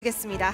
겠습니다.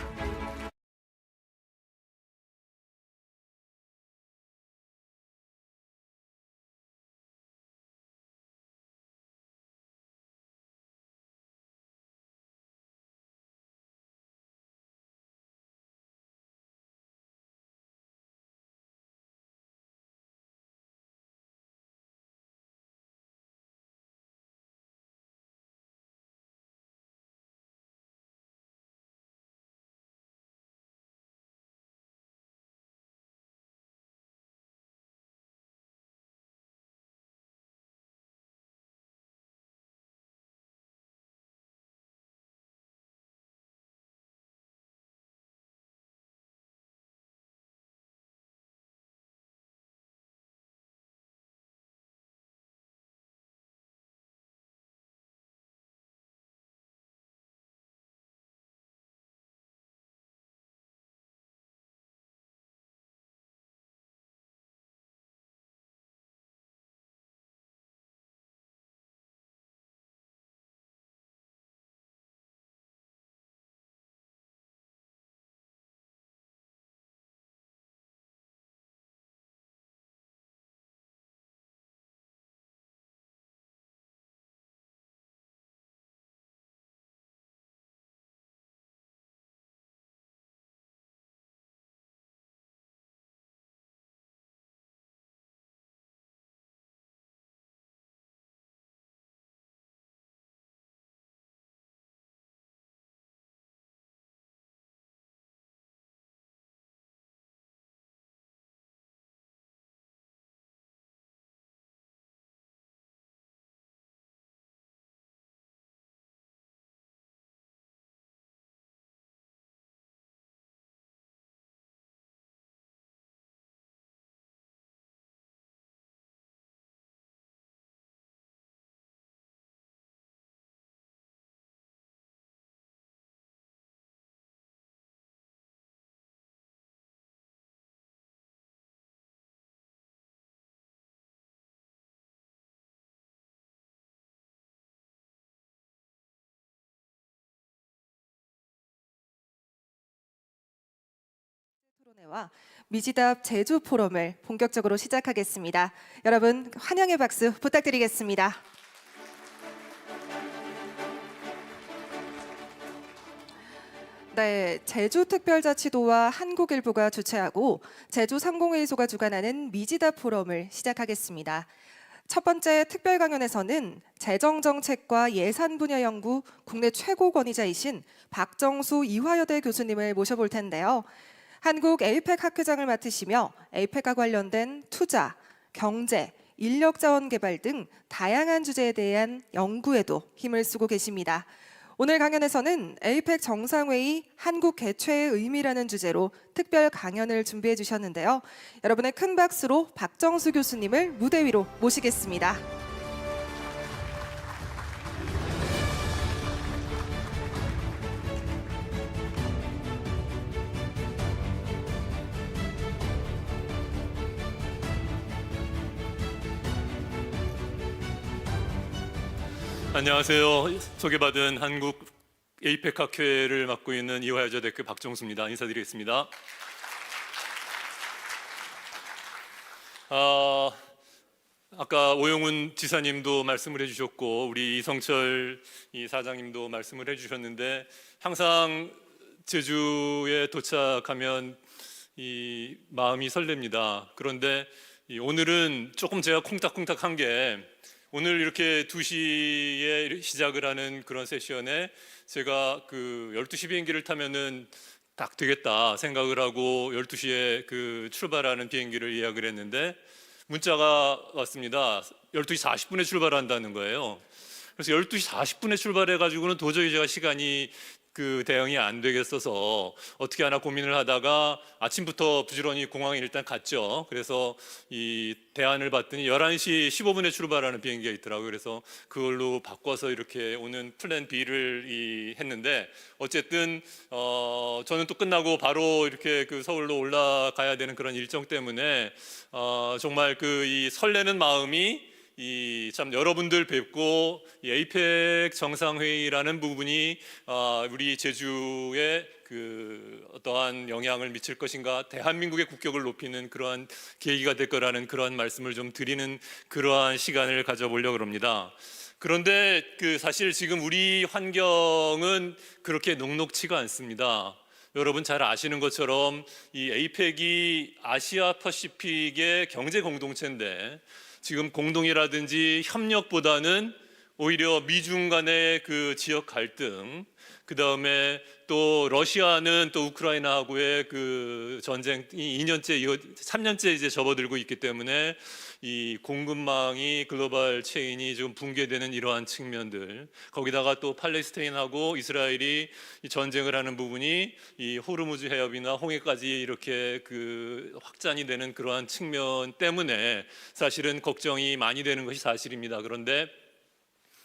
토론회와 미지답 제주 포럼을 본격적으로 시작하겠습니다. 여러분 환영의 박수 부탁드리겠습니다. 네, 제주특별자치도와 한국일보가 주최하고 제주3공회의소가 주관하는 미지답 포럼을 시작하겠습니다. 첫 번째 특별 강연에서는 재정정책과 예산 분야 연구 국내 최고 권위자이신 박정수 이화여대 교수님을 모셔볼 텐데요. 한국 에이펙 학회장을 맡으시며 에이펙과 관련된 투자, 경제, 인력 자원 개발 등 다양한 주제에 대한 연구에도 힘을 쓰고 계십니다. 오늘 강연에서는 에이펙 정상회의 한국 개최의 의미라는 주제로 특별 강연을 준비해 주셨는데요. 여러분의 큰 박수로 박정수 교수님을 무대 위로 모시겠습니다. 안녕하세요. 소개받은 한국 에이펙 학회를 맡고 있는 이화여자 대표 박정수입니다. 인사드리겠습니다. 아까 오영훈 지사님도 말씀을 해주셨고 우리 이성철 사장님도 말씀을 해주셨는데 항상 제주에 도착하면 이 마음이 설렙니다. 그런데 오늘은 조금 제가 콩닥콩닥한 게 오늘 이렇게 2시에 시작을 하는 그런 세션에 제가 그 12시 비행기를 타면은 딱 되겠다 생각을 하고 12시에 그 출발하는 비행기를 예약을 했는데 문자가 왔습니다. 12시 40분에 출발한다는 거예요. 그래서 12시 40분에 출발해 가지고는 도저히 제가 시간이 그 대응이 안 되겠어서 어떻게 하나 고민을 하다가 아침부터 부지런히 공항에 일단 갔죠. 그래서 이 대안을 봤더니 11시 15분에 출발하는 비행기가 있더라고요. 그래서 그걸로 바꿔서 이렇게 오는 플랜 B를 했는데 어쨌든 저는 또 끝나고 바로 이렇게 그 서울로 올라가야 되는 그런 일정 때문에 정말 그 이 설레는 마음이 참 여러분들 뵙고 에이펙 정상회의라는 부분이 우리 제주의 어떠한 영향을 미칠 것인가, 대한민국의 국격을 높이는 그러한 계기가 될 거라는 그러한 말씀을 좀 드리는 그러한 시간을 가져보려고 합니다. 그런데 사실 지금 우리 환경은 그렇게 녹록치가 않습니다. 여러분 잘 아시는 것처럼 이 에이펙이 아시아 퍼시픽의 경제 공동체인데 지금 공동이라든지 협력보다는 오히려 미중 간의 그 지역 갈등, 그 다음에 또 러시아는 또 우크라이나하고의 그 전쟁이 3년째 이제 접어들고 있기 때문에 이 공급망이 글로벌 체인이 좀 붕괴되는 이러한 측면들, 거기다가 또 팔레스타인하고 이스라엘이 이 전쟁을 하는 부분이 이 호르무즈 해협이나 홍해까지 이렇게 그 확장이 되는 그러한 측면 때문에 사실은 걱정이 많이 되는 것이 사실입니다. 그런데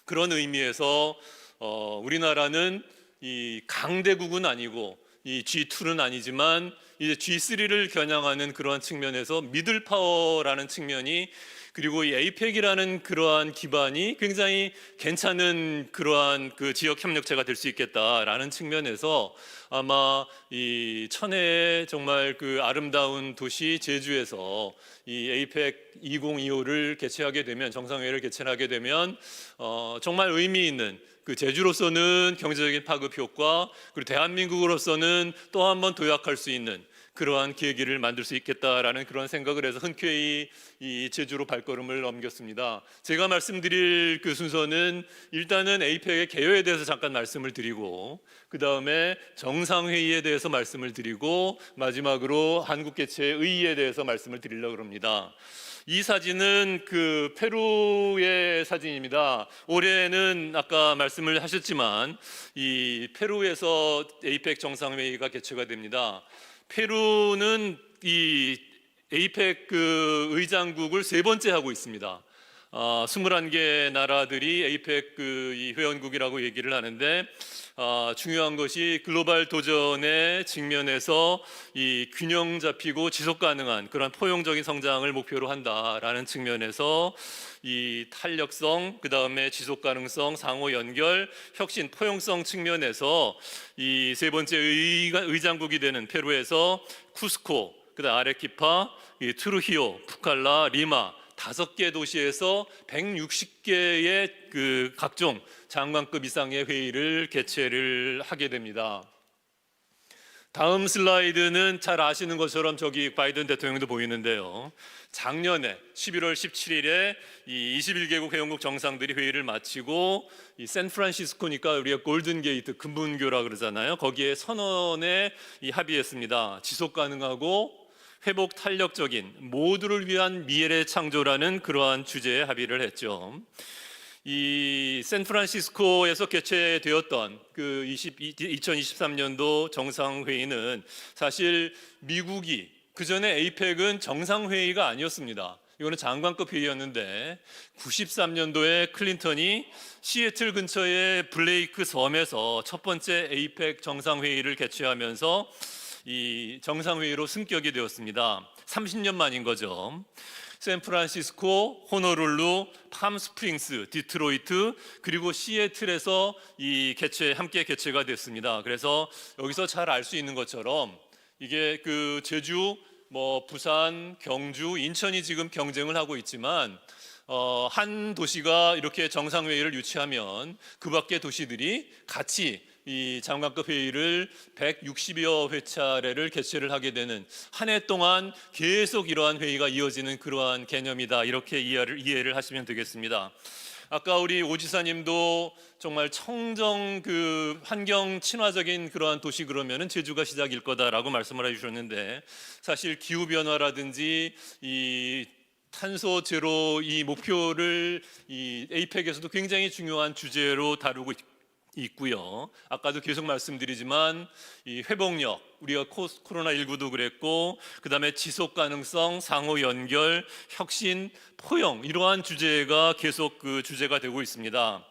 그런 의미에서 우리나라는 이 강대국은 아니고 이 G2는 아니지만 이제 G3를 겨냥하는 그러한 측면에서 미들 파워라는 측면이, 그리고 이 에이펙이라는 그러한 기반이 굉장히 괜찮은 그러한 그 지역 협력체가 될 수 있겠다라는 측면에서 아마 이 천혜의 정말 그 아름다운 도시 제주에서 이 에이펙 2025를 개최하게 되면, 정상회의를 개최하게 되면 정말 의미 있는, 그 제주로서는 경제적인 파급 효과, 그리고 대한민국으로서는 또 한 번 도약할 수 있는 그러한 계기를 만들 수 있겠다라는 그런 생각을 해서 흔쾌히 이 제주로 발걸음을 넘겼습니다. 제가 말씀드릴 그 순서는 일단은 에이펙의 개요에 대해서 잠깐 말씀을 드리고, 그 다음에 정상회의에 대해서 말씀을 드리고, 마지막으로 한국 개최의 의의에 대해서 말씀을 드리려고 합니다. 이 사진은 그 페루의 사진입니다. 올해는 아까 말씀을 하셨지만 이 페루에서 에이펙 정상회의가 개최가 됩니다. 페루는 이 에이펙 그 의장국을 세 번째 하고 있습니다. 21개 나라들이 에이펙 이 회원국이라고 얘기를 하는데, 중요한 것이 글로벌 도전에 직면해서 이 균형 잡히고 지속 가능한 그런 포용적인 성장을 목표로 한다라는 측면에서 이 탄력성, 그 다음에 지속 가능성, 상호 연결, 혁신, 포용성 측면에서 이 세 번째 의장국이 되는 페루에서 쿠스코, 그다음 아레키파, 트루히오, 푸칼라, 리마 5개 도시에서 160개의 그 각종 장관급 이상의 회의를 개최를 하게 됩니다. 다음 슬라이드는 잘 아시는 것처럼 저기 바이든 대통령도 보이는데요. 작년에 11월 17일에 이 21개국 회원국 정상들이 회의를 마치고 이 샌프란시스코니까 우리가 골든 게이트, 금문교라 그러잖아요. 거기에 선언에 합의했습니다. 지속 가능하고 회복 탄력적인 모두를 위한 미래의 창조라는 그러한 주제에 합의를 했죠. 이 샌프란시스코에서 개최되었던 그 2023년도 정상회의는 사실 미국이, 그 전에 에이펙은 정상회의가 아니었습니다. 이거는 장관급 회의였는데 93년도에 클린턴이 시애틀 근처의 블레이크 섬에서 첫 번째 에이펙 정상회의를 개최하면서 이 정상회의로 승격이 되었습니다. 30년 만인 거죠. 샌프란시스코, 호노룰루, 팜스프링스, 디트로이트, 그리고 시애틀에서 함께 개최가 됐습니다. 그래서 여기서 잘 알 수 있는 것처럼 이게 그 제주, 부산, 경주, 인천이 지금 경쟁을 하고 있지만 한 도시가 이렇게 정상회의를 유치하면 그 밖의 도시들이 같이 이 장관급 회의를 160여 회차례를 개최를 하게 되는, 한 해 동안 계속 이러한 회의가 이어지는 그러한 개념이다, 이렇게 이해를 하시면 되겠습니다. 아까 우리 오 지사님도 정말 청정 그 환경 친화적인 그러한 도시 그러면은 제주가 시작일 거다라고 말씀을 해주셨는데, 사실 기후 변화라든지 이 탄소 제로 이 목표를 이 에이펙에서도 굉장히 중요한 주제로 다루고 있고요. 아까도 계속 말씀드리지만 이 회복력, 우리가 코로나19도 그랬고, 그 다음에 지속 가능성, 상호 연결, 혁신, 포용, 이러한 주제가 계속 그 주제가 되고 있습니다.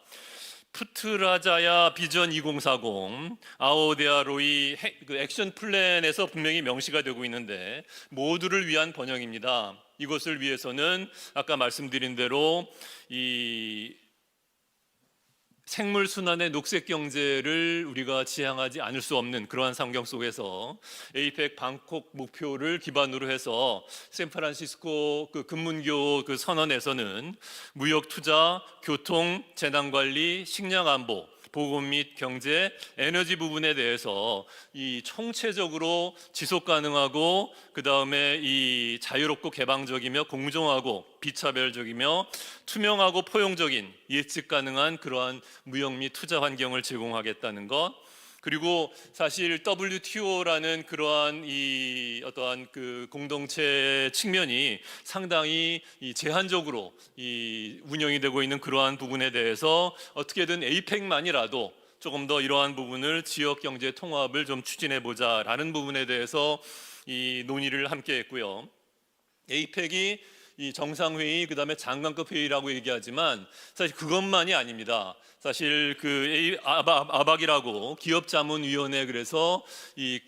푸트라자야 비전 2040, 아오데아로이 그 액션 플랜에서 분명히 명시가 되고 있는데 모두를 위한 번영입니다. 이것을 위해서는 아까 말씀드린 대로 이 생물 순환의 녹색 경제를 우리가 지향하지 않을 수 없는 그러한 환경 속에서 에이펙 방콕 목표를 기반으로 해서 샌프란시스코 그 금문교 그 선언에서는 무역 투자, 교통, 재난 관리, 식량 안보, 보건 및 경제, 에너지 부분에 대해서 이 총체적으로 지속 가능하고 그 다음에 이 자유롭고 개방적이며 공정하고 비차별적이며 투명하고 포용적인 예측 가능한 그러한 무역 및 투자 환경을 제공하겠다는 것. 그리고 사실 WTO라는 그러한 이 어떠한 그 공동체 측면이 상당히 이 제한적으로 이 운영이 되고 있는 그러한 부분에 대해서 어떻게든 에이펙만이라도 조금 더 이러한 부분을 지역 경제 통합을 좀 추진해 보자라는 부분에 대해서 이 논의를 함께 했고요. 에이펙이 이 정상회의 그다음에 장관급 회의라고 얘기하지만 사실 그것만이 아닙니다. 사실 그 아박이라고 기업자문위원회, 그래서 이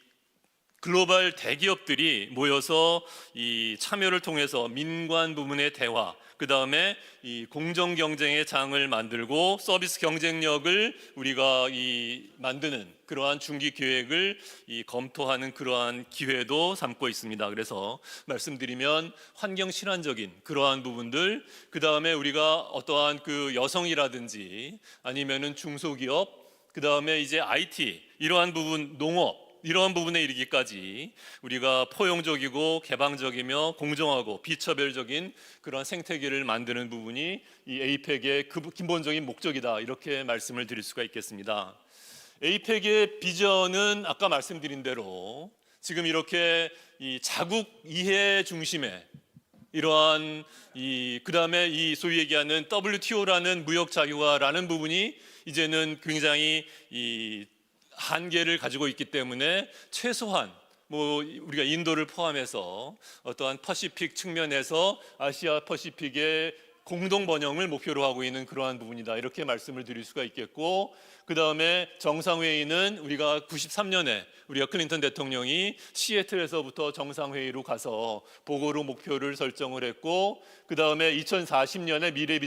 글로벌 대기업들이 모여서 이 참여를 통해서 민관 부문의 대화, 그 다음에 이 공정 경쟁의 장을 만들고 서비스 경쟁력을 우리가 이 만드는 그러한 중기 계획을 이 검토하는 그러한 기회도 삼고 있습니다. 그래서 말씀드리면 환경 친환적인 그러한 부분들, 그 다음에 우리가 어떠한 그 여성이라든지 아니면은 중소기업, 그 다음에 이제 IT 이러한 부분, 농업 이러한 부분에 이르기까지 우리가 포용적이고 개방적이며 공정하고 비차별적인 그런 생태계를 만드는 부분이 이 에이펙의 근본적인 목적이다, 이렇게 말씀을 드릴 수가 있겠습니다. 에이펙의 비전은 아까 말씀드린 대로 지금 이렇게 이 자국 이해 중심의 이러한 이 그다음에 이 소위 얘기하는 WTO라는 무역 자유화라는 부분이 이제는 굉장히 이 한계를 가지고 있기 때문에 최소한 뭐 우리가 인도를 포함해서 어떠한 퍼시픽 측면에서 아시아 퍼시픽의 공동 번영을 목표로 하고 있는 그러한 부분이다, 이렇게 말씀을 드릴 수가 있겠고, 그 다음에 정상회의는 우리가 93년에 우리가 클린턴 대통령이 시애틀에서부터 정상회의로 가서 보고로 목표를 설정을 했고, 그 다음에 2040년에 미래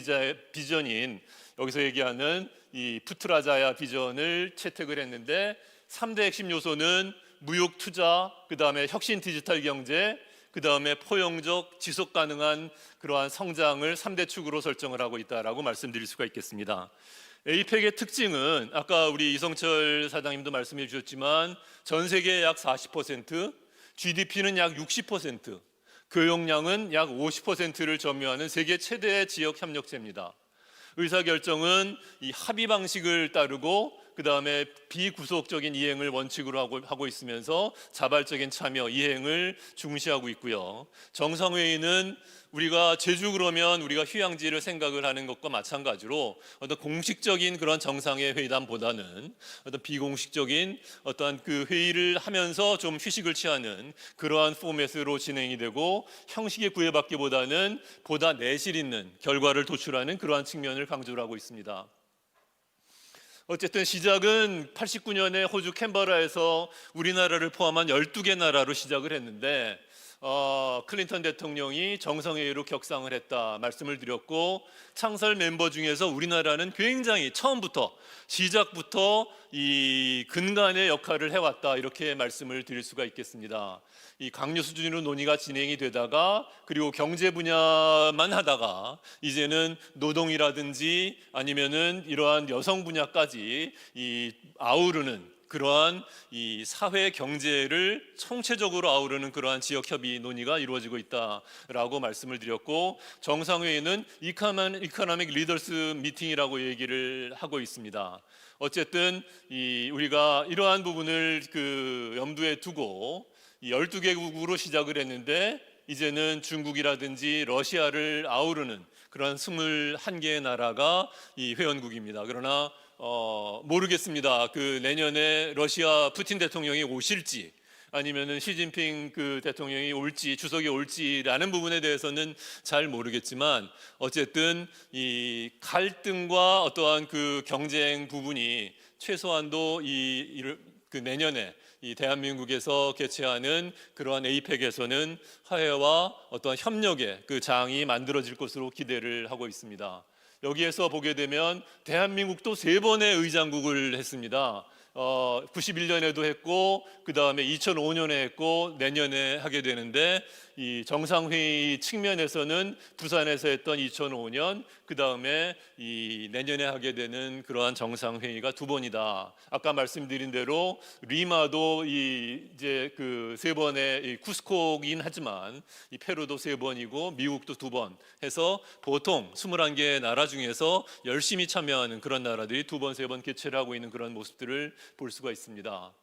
비전인 여기서 얘기하는 이 푸트라자야 비전을 채택을 했는데 3대 핵심 요소는 무역 투자, 그 다음에 혁신 디지털 경제, 그 다음에 포용적 지속 가능한 그러한 성장을 3대 축으로 설정을 하고 있다라고 말씀드릴 수가 있겠습니다. 에이펙의 특징은 아까 우리 이성철 사장님도 말씀해 주셨지만 전 세계 약 40%, GDP는 약 60%, 교역량은 약 50%를 점유하는 세계 최대의 지역 협력체입니다. 의사결정은 이 합의 방식을 따르고 그 다음에 비구속적인 이행을 원칙으로 하고 있으면서 자발적인 참여, 이행을 중시하고 있고요. 정상회의는 우리가 제주 그러면 우리가 휴양지를 생각을 하는 것과 마찬가지로 어떤 공식적인 그런 정상의 회의담보다는 어떤 비공식적인 어떠한 그 회의를 하면서 좀 휴식을 취하는 그러한 포맷으로 진행이 되고, 형식에 구애받기보다는 보다 내실 있는 결과를 도출하는 그러한 측면을 강조를 하고 있습니다. 어쨌든 시작은 89년에 호주 캔버라에서 우리나라를 포함한 12개 나라로 시작을 했는데 클린턴 대통령이 정상회의로 격상을 했다 말씀을 드렸고, 창설 멤버 중에서 우리나라는 굉장히 처음부터 시작부터 이 근간의 역할을 해왔다, 이렇게 말씀을 드릴 수가 있겠습니다. 이 강요 수준으로 논의가 진행이 되다가 그리고 경제 분야만 하다가 이제는 노동이라든지 아니면은 이러한 여성 분야까지 이 아우르는 그러한 이 사회 경제를 총체적으로 아우르는 그러한 지역 협의 논의가 이루어지고 있다라고 말씀을 드렸고, 정상회의는 이코노믹 리더스 미팅이라고 얘기를 하고 있습니다. 어쨌든 우리가 이러한 부분을 그 염두에 두고 12개국으로 시작을 했는데 이제는 중국이라든지 러시아를 아우르는 그런 21개의 나라가 이 회원국입니다. 그러나 모르겠습니다. 그 내년에 러시아 푸틴 대통령이 오실지 아니면은 시진핑 그 대통령이 올지, 주석이 올지라는 부분에 대해서는 잘 모르겠지만 어쨌든 이 갈등과 어떠한 그 경쟁 부분이 최소한도 그 내년에 이 대한민국에서 개최하는 그러한 에이펙에서는 화해와 어떤 협력의 그 장이 만들어질 것으로 기대를 하고 있습니다. 여기에서 보게 되면 대한민국도 3번의 의장국을 했습니다. 91년에도 했고 그 다음에 2005년에 했고 내년에 하게 되는데, 이 정상회의 측면에서는 부산에서 했던 2005년, 그 다음에 이 내년에 하게 되는 그러한 정상회의가 2번이다. 아까 말씀드린 대로 리마도 이제 그 3번의 이 쿠스코긴 하지만 이 페루도 3번이고 미국도 2번 해서 보통 21개 나라 중에서 열심히 참여하는 그런 나라들이 2번, 3번 개최를 하고 있는 그런 모습들을 볼 수가 있습니다.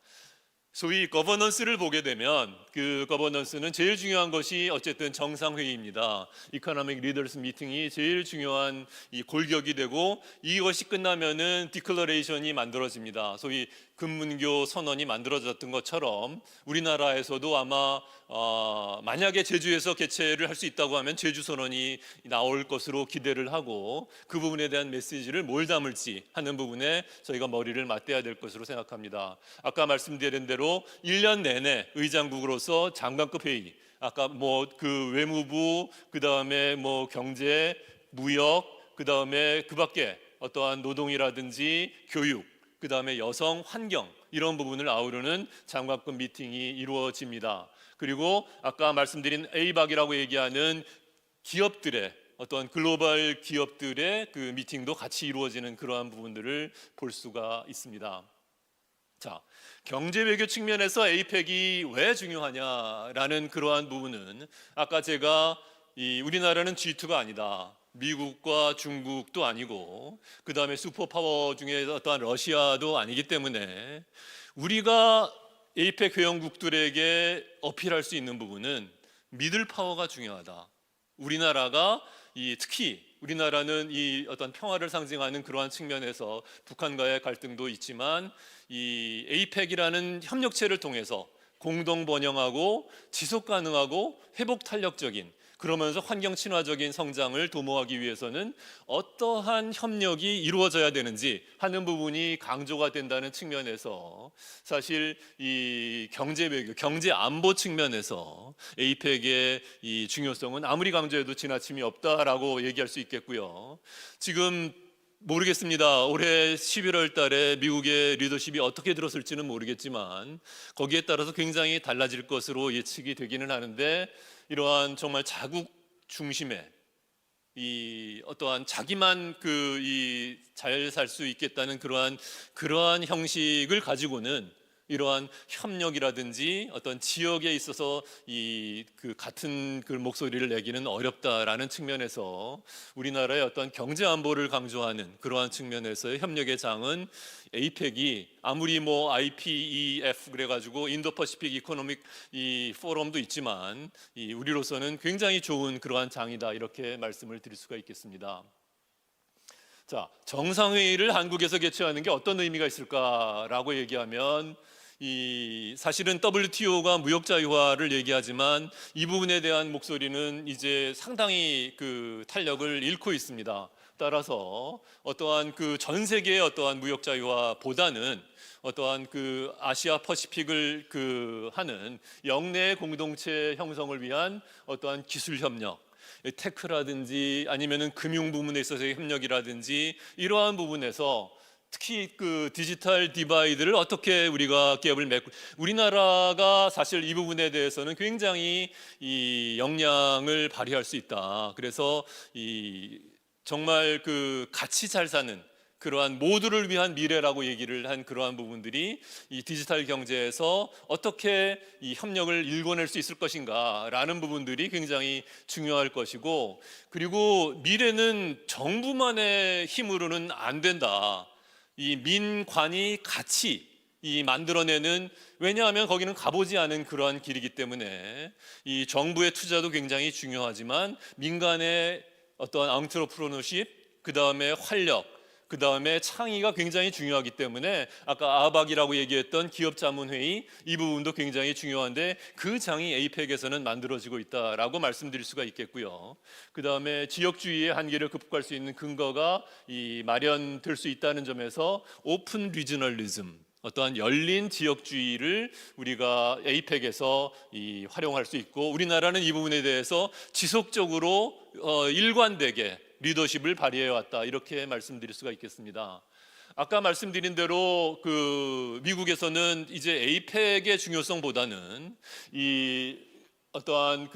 소위 거버넌스를 보게 되면 그 거버넌스는 제일 중요한 것이 어쨌든 정상회의입니다. 이코노믹 리더스 미팅이 제일 중요한 이 골격이 되고, 이것이 끝나면은 디클러레이션이 만들어집니다. 소위 금문교 선언이 만들어졌던 것처럼 우리나라에서도 아마 만약에 제주에서 개최를 할 수 있다고 하면 제주 선언이 나올 것으로 기대를 하고, 그 부분에 대한 메시지를 뭘 담을지 하는 부분에 저희가 머리를 맞대야 될 것으로 생각합니다. 아까 말씀드린 대로 1년 내내 의장국으로서 장관급 회의, 아까 뭐 그 외무부, 그 다음에 뭐 경제, 무역, 그 다음에 그 밖에 어떠한 노동이라든지 교육, 그 다음에 여성, 환경, 이런 부분을 아우르는 장관급 미팅이 이루어집니다. 그리고 아까 말씀드린 ABAC이라고 얘기하는 기업들의 어떤 글로벌 기업들의 그 미팅도 같이 이루어지는 그러한 부분들을 볼 수가 있습니다. 자, 경제 외교 측면에서 에이펙이 왜 중요하냐라는 그러한 부분은, 아까 제가 우리나라는 G2가 아니다, 미국과 중국도 아니고 그 다음에 슈퍼파워 중에 어떠한 러시아도 아니기 때문에 우리가 에이펙 회원국들에게 어필할 수 있는 부분은 미들 파워가 중요하다. 우리나라가 특히 우리나라는 이 어떤 평화를 상징하는 그러한 측면에서 북한과의 갈등도 있지만 이 에이펙이라는 협력체를 통해서 공동 번영하고 지속 가능하고 회복 탄력적인, 그러면서 환경 친화적인 성장을 도모하기 위해서는 어떠한 협력이 이루어져야 되는지 하는 부분이 강조가 된다는 측면에서, 사실 이 경제 외교, 경제 안보 측면에서 에이펙의 이 중요성은 아무리 강조해도 지나침이 없다라고 얘기할 수 있겠고요. 지금 모르겠습니다. 올해 11월 달에 미국의 리더십이 어떻게 들었을지는 모르겠지만 거기에 따라서 굉장히 달라질 것으로 예측이 되기는 하는데, 이러한 정말 자국 중심의 이 어떠한 자기만 잘 살 수 있겠다는 그러한 형식을 가지고는 이러한 협력이라든지 어떤 지역에 있어서 같은 그 목소리를 내기는 어렵다라는 측면에서 우리나라의 어떤 경제 안보를 강조하는 그러한 측면에서의 협력의 장은 에이펙이 아무리 뭐 IPEF 그래가지고 인도퍼시픽 이코노믹 포럼도 있지만 우리로서는 굉장히 좋은 그러한 장이다, 이렇게 말씀을 드릴 수가 있겠습니다. 자, 정상회의를 한국에서 개최하는 게 어떤 의미가 있을까라고 얘기하면, 사실은 WTO가 무역 자유화를 얘기하지만 이 부분에 대한 목소리는 이제 상당히 그 탄력을 잃고 있습니다. 따라서 어떠한 그 전 세계의 어떠한 무역 자유화보다는 어떠한 그 아시아 퍼시픽을 하는 영내 공동체 형성을 위한 어떠한 기술 협력, 테크라든지 아니면은 금융 부분에 있어서의 협력이라든지, 이러한 부분에서 특히 그 디지털 디바이드를 어떻게 우리가 갭을 메고, 우리나라가 사실 이 부분에 대해서는 굉장히 역량을 발휘할 수 있다. 그래서 정말 그 같이 잘 사는 그러한 모두를 위한 미래라고 얘기를 한 그러한 부분들이 이 디지털 경제에서 어떻게 이 협력을 일궈낼 수 있을 것인가라는 부분들이 굉장히 중요할 것이고, 그리고 미래는 정부만의 힘으로는 안 된다. 이 민관이 같이 만들어내는, 왜냐하면 거기는 가보지 않은 그러한 길이기 때문에 이 정부의 투자도 굉장히 중요하지만 민간의 어떤 앙트로프로너십, 그 다음에 활력, 그 다음에 창의가 굉장히 중요하기 때문에 아까 아박이라고 얘기했던 기업자문회의, 이 부분도 굉장히 중요한데 그 장이 에이펙에서는 만들어지고 있다라고 말씀드릴 수가 있겠고요. 그 다음에 지역주의의 한계를 극복할 수 있는 근거가 마련될 수 있다는 점에서 오픈 리저널리즘, 어떠한 열린 지역주의를 우리가 에이펙에서 활용할 수 있고, 우리나라는 이 부분에 대해서 지속적으로 일관되게 리더십을 발휘해 왔다, 이렇게 말씀드릴 수가 있겠습니다. 아까 말씀드린 대로 미국에서는 이제 에이펙의 중요성보다는 이 어떠한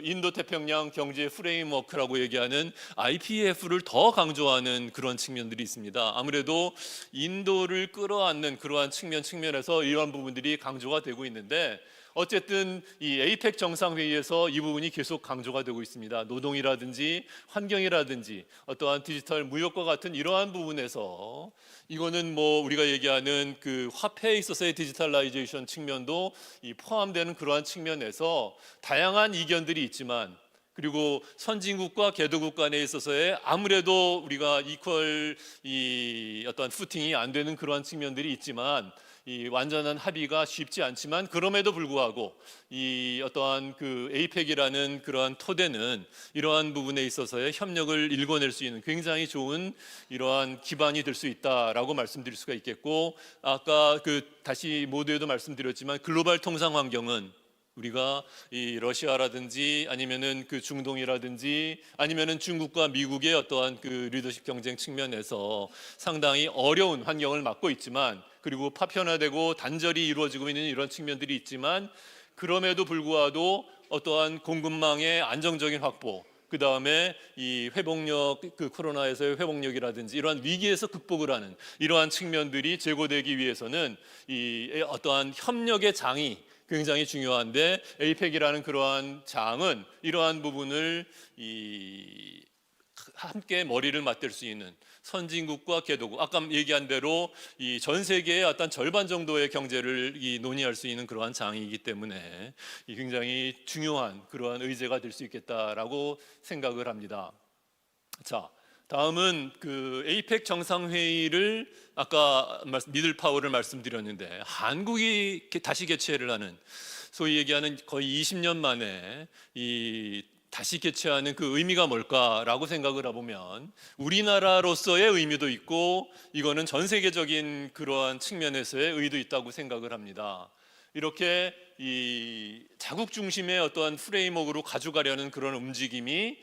인도 태평양 경제 프레임워크라고 얘기하는 IPEF를 더 강조하는 그런 측면들이 있습니다. 아무래도 인도를 끌어안는 그러한 측면에서 이러한 부분들이 강조가 되고 있는데, 어쨌든 이 에이펙 정상회의에서 이 부분이 계속 강조가 되고 있습니다. 노동이라든지 환경이라든지 어떠한 디지털 무역과 같은 이러한 부분에서 이거는 우리가 얘기하는 화폐에 있어서의 디지털라이제이션 측면도 포함되는 그러한 측면에서 다양한 이견들이 있지만, 그리고 선진국과 개도국 간에 있어서의 아무래도 우리가 이퀄 어떠한 푸팅이 안 되는 그러한 측면들이 있지만, 이 완전한 합의가 쉽지 않지만, 그럼에도 불구하고 이 어떠한 에이펙이라는 그러한 토대는 이러한 부분에 있어서의 협력을 일궈낼 수 있는 굉장히 좋은 이러한 기반이 될 수 있다라고 말씀드릴 수가 있겠고, 아까 다시 모두에도 말씀드렸지만 글로벌 통상 환경은 우리가 이 러시아라든지 아니면은 중동이라든지 아니면은 중국과 미국의 어떠한 리더십 경쟁 측면에서 상당히 어려운 환경을 맞고 있지만, 그리고 파편화되고 단절이 이루어지고 있는 이런 측면들이 있지만, 그럼에도 불구하고 어떠한 공급망의 안정적인 확보, 그 다음에 이 회복력, 코로나에서의 회복력이라든지 이러한 위기에서 극복을 하는 이러한 측면들이 제고되기 위해서는 이 어떠한 협력의 장이 굉장히 중요한데, 에이펙이라는 그러한 장은 이러한 부분을 함께 머리를 맞댈 수 있는 선진국과 개도국, 아까 얘기한 대로 이 전 세계의 어떤 절반 정도의 경제를 논의할 수 있는 그러한 장이기 때문에 굉장히 중요한 그러한 의제가 될 수 있겠다라고 생각을 합니다. 자, 다음은 에이펙 정상회의를 아까 미들 파워를 말씀드렸는데, 한국이 다시 개최를 하는, 소위 얘기하는 거의 20년 만에 다시 개최하는 의미가 뭘까라고 생각을 해보면, 우리나라로서의 의미도 있고 이거는 전 세계적인 그러한 측면에서의 의의도 있다고 생각을 합니다. 이렇게 이 자국 중심의 어떠한 프레임워크로 가져가려는 그런 움직임이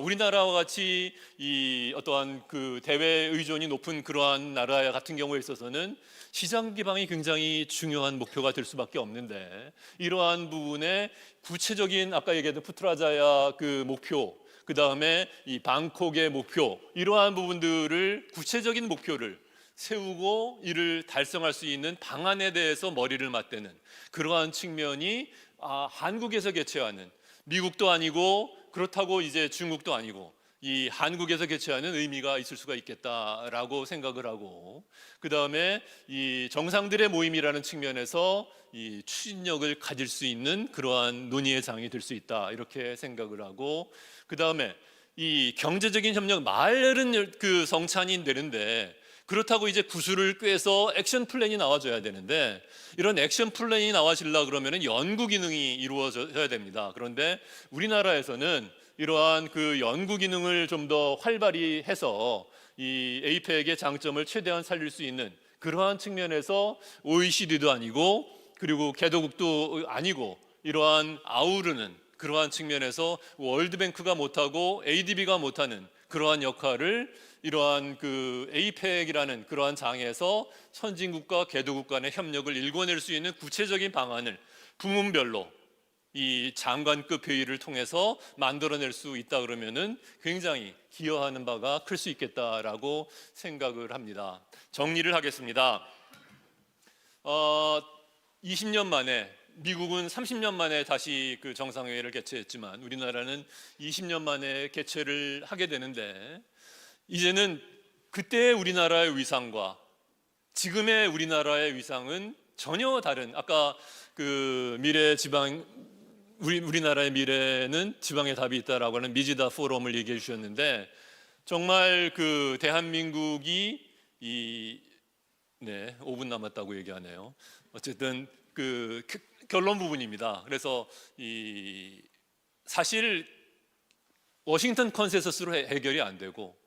우리나라와 같이 이 어떠한 대외 의존이 높은 그러한 나라 같은 경우에 있어서는 시장 기반이 굉장히 중요한 목표가 될 수밖에 없는데, 이러한 부분에 구체적인 아까 얘기했던 푸트라자야 목표, 그 다음에 이 방콕의 목표, 이러한 부분들을 구체적인 목표를 세우고 이를 달성할 수 있는 방안에 대해서 머리를 맞대는 그러한 측면이 한국에서 개최하는, 미국도 아니고 그렇다고 이제 중국도 아니고 이 한국에서 개최하는 의미가 있을 수가 있겠다라고 생각을 하고, 그 다음에 이 정상들의 모임이라는 측면에서 이 추진력을 가질 수 있는 그러한 논의의 장이 될 수 있다, 이렇게 생각을 하고, 그 다음에 이 경제적인 협력, 말은 성찬이 되는데, 그렇다고 이제 구슬을 꿰서 액션 플랜이 나와줘야 되는데, 이런 액션 플랜이 나와지려 그러면은 연구 기능이 이루어져야 됩니다. 그런데 우리나라에서는 이러한 연구 기능을 좀 더 활발히 해서 이 에이펙의 장점을 최대한 살릴 수 있는 그러한 측면에서 OECD도 아니고 그리고 개도국도 아니고 이러한 아우르는 그러한 측면에서 월드뱅크가 못하고 ADB가 못하는 그러한 역할을 이러한 에이펙이라는 그러한 장에서 선진국과 개도국 간의 협력을 일궈낼 수 있는 구체적인 방안을 부문별로 이 장관급 회의를 통해서 만들어낼 수 있다 그러면은 굉장히 기여하는 바가 클 수 있겠다라고 생각을 합니다. 정리를 하겠습니다. 20년 만에, 미국은 30년 만에 다시 정상회의를 개최했지만 우리나라는 20년 만에 개최를 하게 되는데, 이제는 그때의 우리나라의 위상과 지금의 우리나라의 위상은 전혀 다른, 아까 우리나라의 미래는 지방의 답이 있다라고 하는 미지다 포럼을 얘기해 주셨는데, 정말 대한민국이 5분 남았다고 얘기하네요. 어쨌든 결론 부분입니다. 그래서 사실 워싱턴 컨센서스로 해결이 안 되고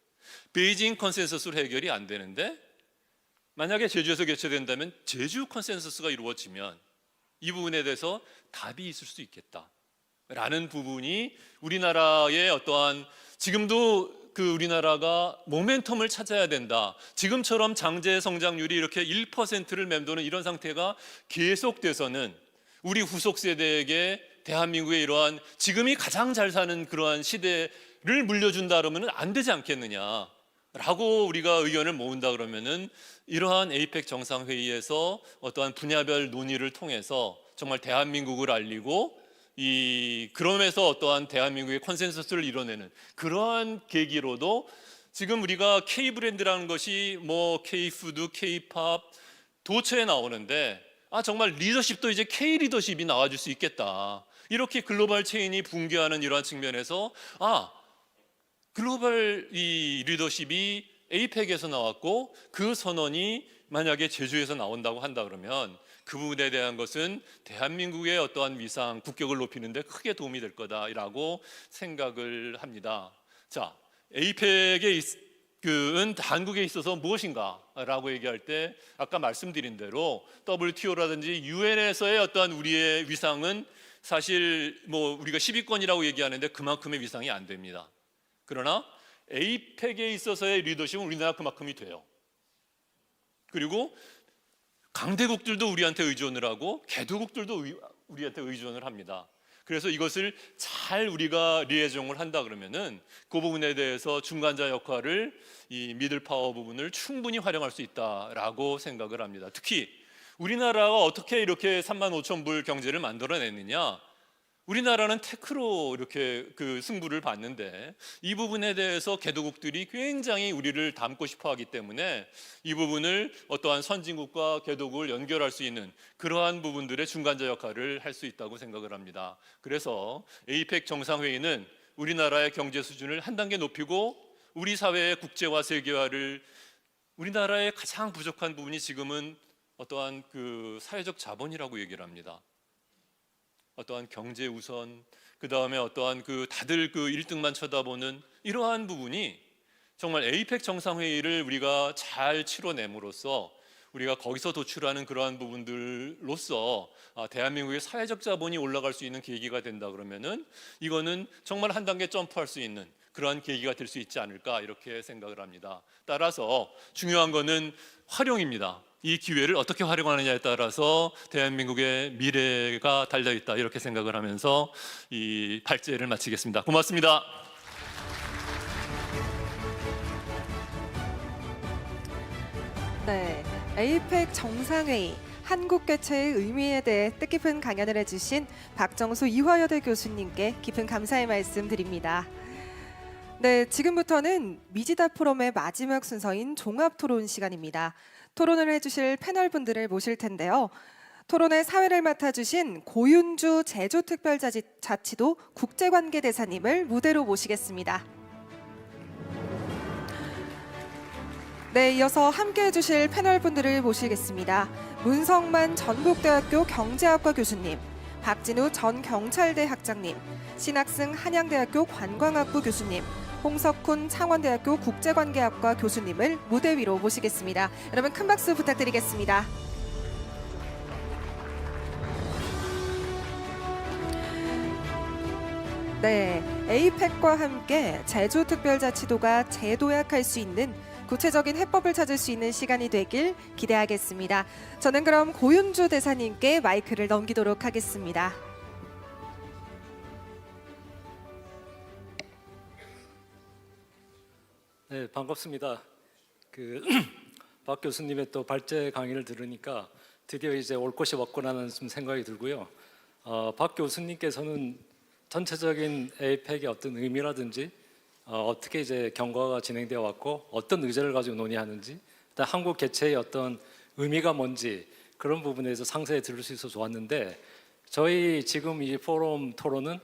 베이징 컨센서스로 해결이 안 되는데, 만약에 제주에서 개최된다면 제주 컨센서스가 이루어지면 이 부분에 대해서 답이 있을 수 있겠다라는 부분이 우리나라의 어떠한, 지금도 우리나라가 모멘텀을 찾아야 된다. 지금처럼 장제 성장률이 이렇게 1%를 맴도는 이런 상태가 계속돼서는 우리 후속 세대에게 대한민국의 이러한 지금이 가장 잘 사는 그러한 시대를 물려준다 그러면 안 되지 않겠느냐라고 우리가 의견을 모은다 그러면은 이러한 에이펙 정상회의에서 어떠한 분야별 논의를 통해서 정말 대한민국을 알리고 그러면서 어떠한 대한민국의 컨센서스를 이뤄내는 그러한 계기로도 지금 우리가 K 브랜드라는 것이 뭐 K 푸드, K 팝 도처에 나오는데 정말 리더십도 이제 K 리더십이 나와줄 수 있겠다. 이렇게 글로벌 체인이 붕괴하는 이러한 측면에서 글로벌 이 리더십이 에이펙에서 나왔고 그 선언이 만약에 제주에서 나온다고 한다 그러면 그 부분에 대한 것은 대한민국의 어떠한 위상, 국격을 높이는 데 크게 도움이 될 거다라고 생각을 합니다. 자, 에이펙의 한국에 있어서 무엇인가라고 얘기할 때 아까 말씀드린 대로 WTO라든지 UN에서의 어떠한 우리의 위상은 사실 뭐 우리가 10위권이라고 얘기하는데 그만큼의 위상이 안 됩니다. 그러나 에이펙에 있어서의 리더십은 우리나라 그만큼이 돼요. 그리고 강대국들도 우리한테 의존을 하고 개도국들도 우리한테 의존을 합니다. 그래서 이것을 잘 우리가 리에종을 한다 그러면은 그 부분에 대해서 중간자 역할을 이 미들 파워 부분을 충분히 활용할 수 있다라고 생각을 합니다. 특히 우리나라가 어떻게 이렇게 35,000불 경제를 만들어냈느냐? 우리나라는 테크로 이렇게 승부를 봤는데 이 부분에 대해서 개도국들이 굉장히 우리를 닮고 싶어 하기 때문에 이 부분을 어떠한 선진국과 개도국을 연결할 수 있는 그러한 부분들의 중간자 역할을 할 수 있다고 생각을 합니다. 그래서 에이펙 정상회의는 우리나라의 경제 수준을 한 단계 높이고 우리 사회의 국제화 세계화를 우리나라의 가장 부족한 부분이 지금은 어떠한 사회적 자본이라고 얘기를 합니다. 어떠한 경제 우선, 그 다음에 어떠한 다들 1등만 쳐다보는 이러한 부분이 정말 에이펙 정상회의를 우리가 잘 치러냄으로써 우리가 거기서 도출하는 그러한 부분들로서 대한민국의 사회적 자본이 올라갈 수 있는 계기가 된다 그러면은 이거는 정말 한 단계 점프할 수 있는 그러한 계기가 될 수 있지 않을까 이렇게 생각을 합니다. 따라서 중요한 거는 활용입니다. 이 기회를 어떻게 활용하느냐에 따라서 대한민국의 미래가 달려있다 이렇게 생각을 하면서 이 발제를 마치겠습니다. 고맙습니다. 네, 에이펙 정상회의 한국 개최의 의미에 대해 뜻깊은 강연을 해주신 박정수 이화여대 교수님께 깊은 감사의 말씀 드립니다. 네, 지금부터는 미지다 포럼의 마지막 순서인 종합 토론 시간입니다. 토론을 해주실 패널 분들을 모실 텐데요. 토론의 사회를 맡아주신 고윤주 제주특별자치도 국제관계대사님을 무대로 모시겠습니다. 네, 이어서 함께해 주실 패널 분들을 모시겠습니다. 문성만 전국대학교 경제학과 교수님, 박진우 전 경찰대 학장님, 신학승 한양대학교 관광학부 교수님, 홍석훈 창원대학교 국제관계학과 교수님을 무대 위로 모시겠습니다. 여러분 큰 박수 부탁드리겠습니다. 네, 에이펙과 함께 제주특별자치도가 재도약할 수 있는 구체적인 해법을 찾을 수 있는 시간이 되길 기대하겠습니다. 저는 그럼 고윤주 대사님께 마이크를 넘기도록 하겠습니다. 네, 반갑습니다. 박 교수님의 또 발제 강의를 들으니까 드디어 이제 올 것이 왔구나는 좀 생각이 들고요. 박 교수님께서는 전체적인 에이펙의 어떤 의미라든지 어떻게 이제 경과가 진행되어 왔고 어떤 의제를 가지고 논의하는지, 일단 한국 개최의 어떤 의미가 뭔지 그런 부분에서 상세히 들을 수 있어서 좋았는데, 저희 지금 이 포럼 토론은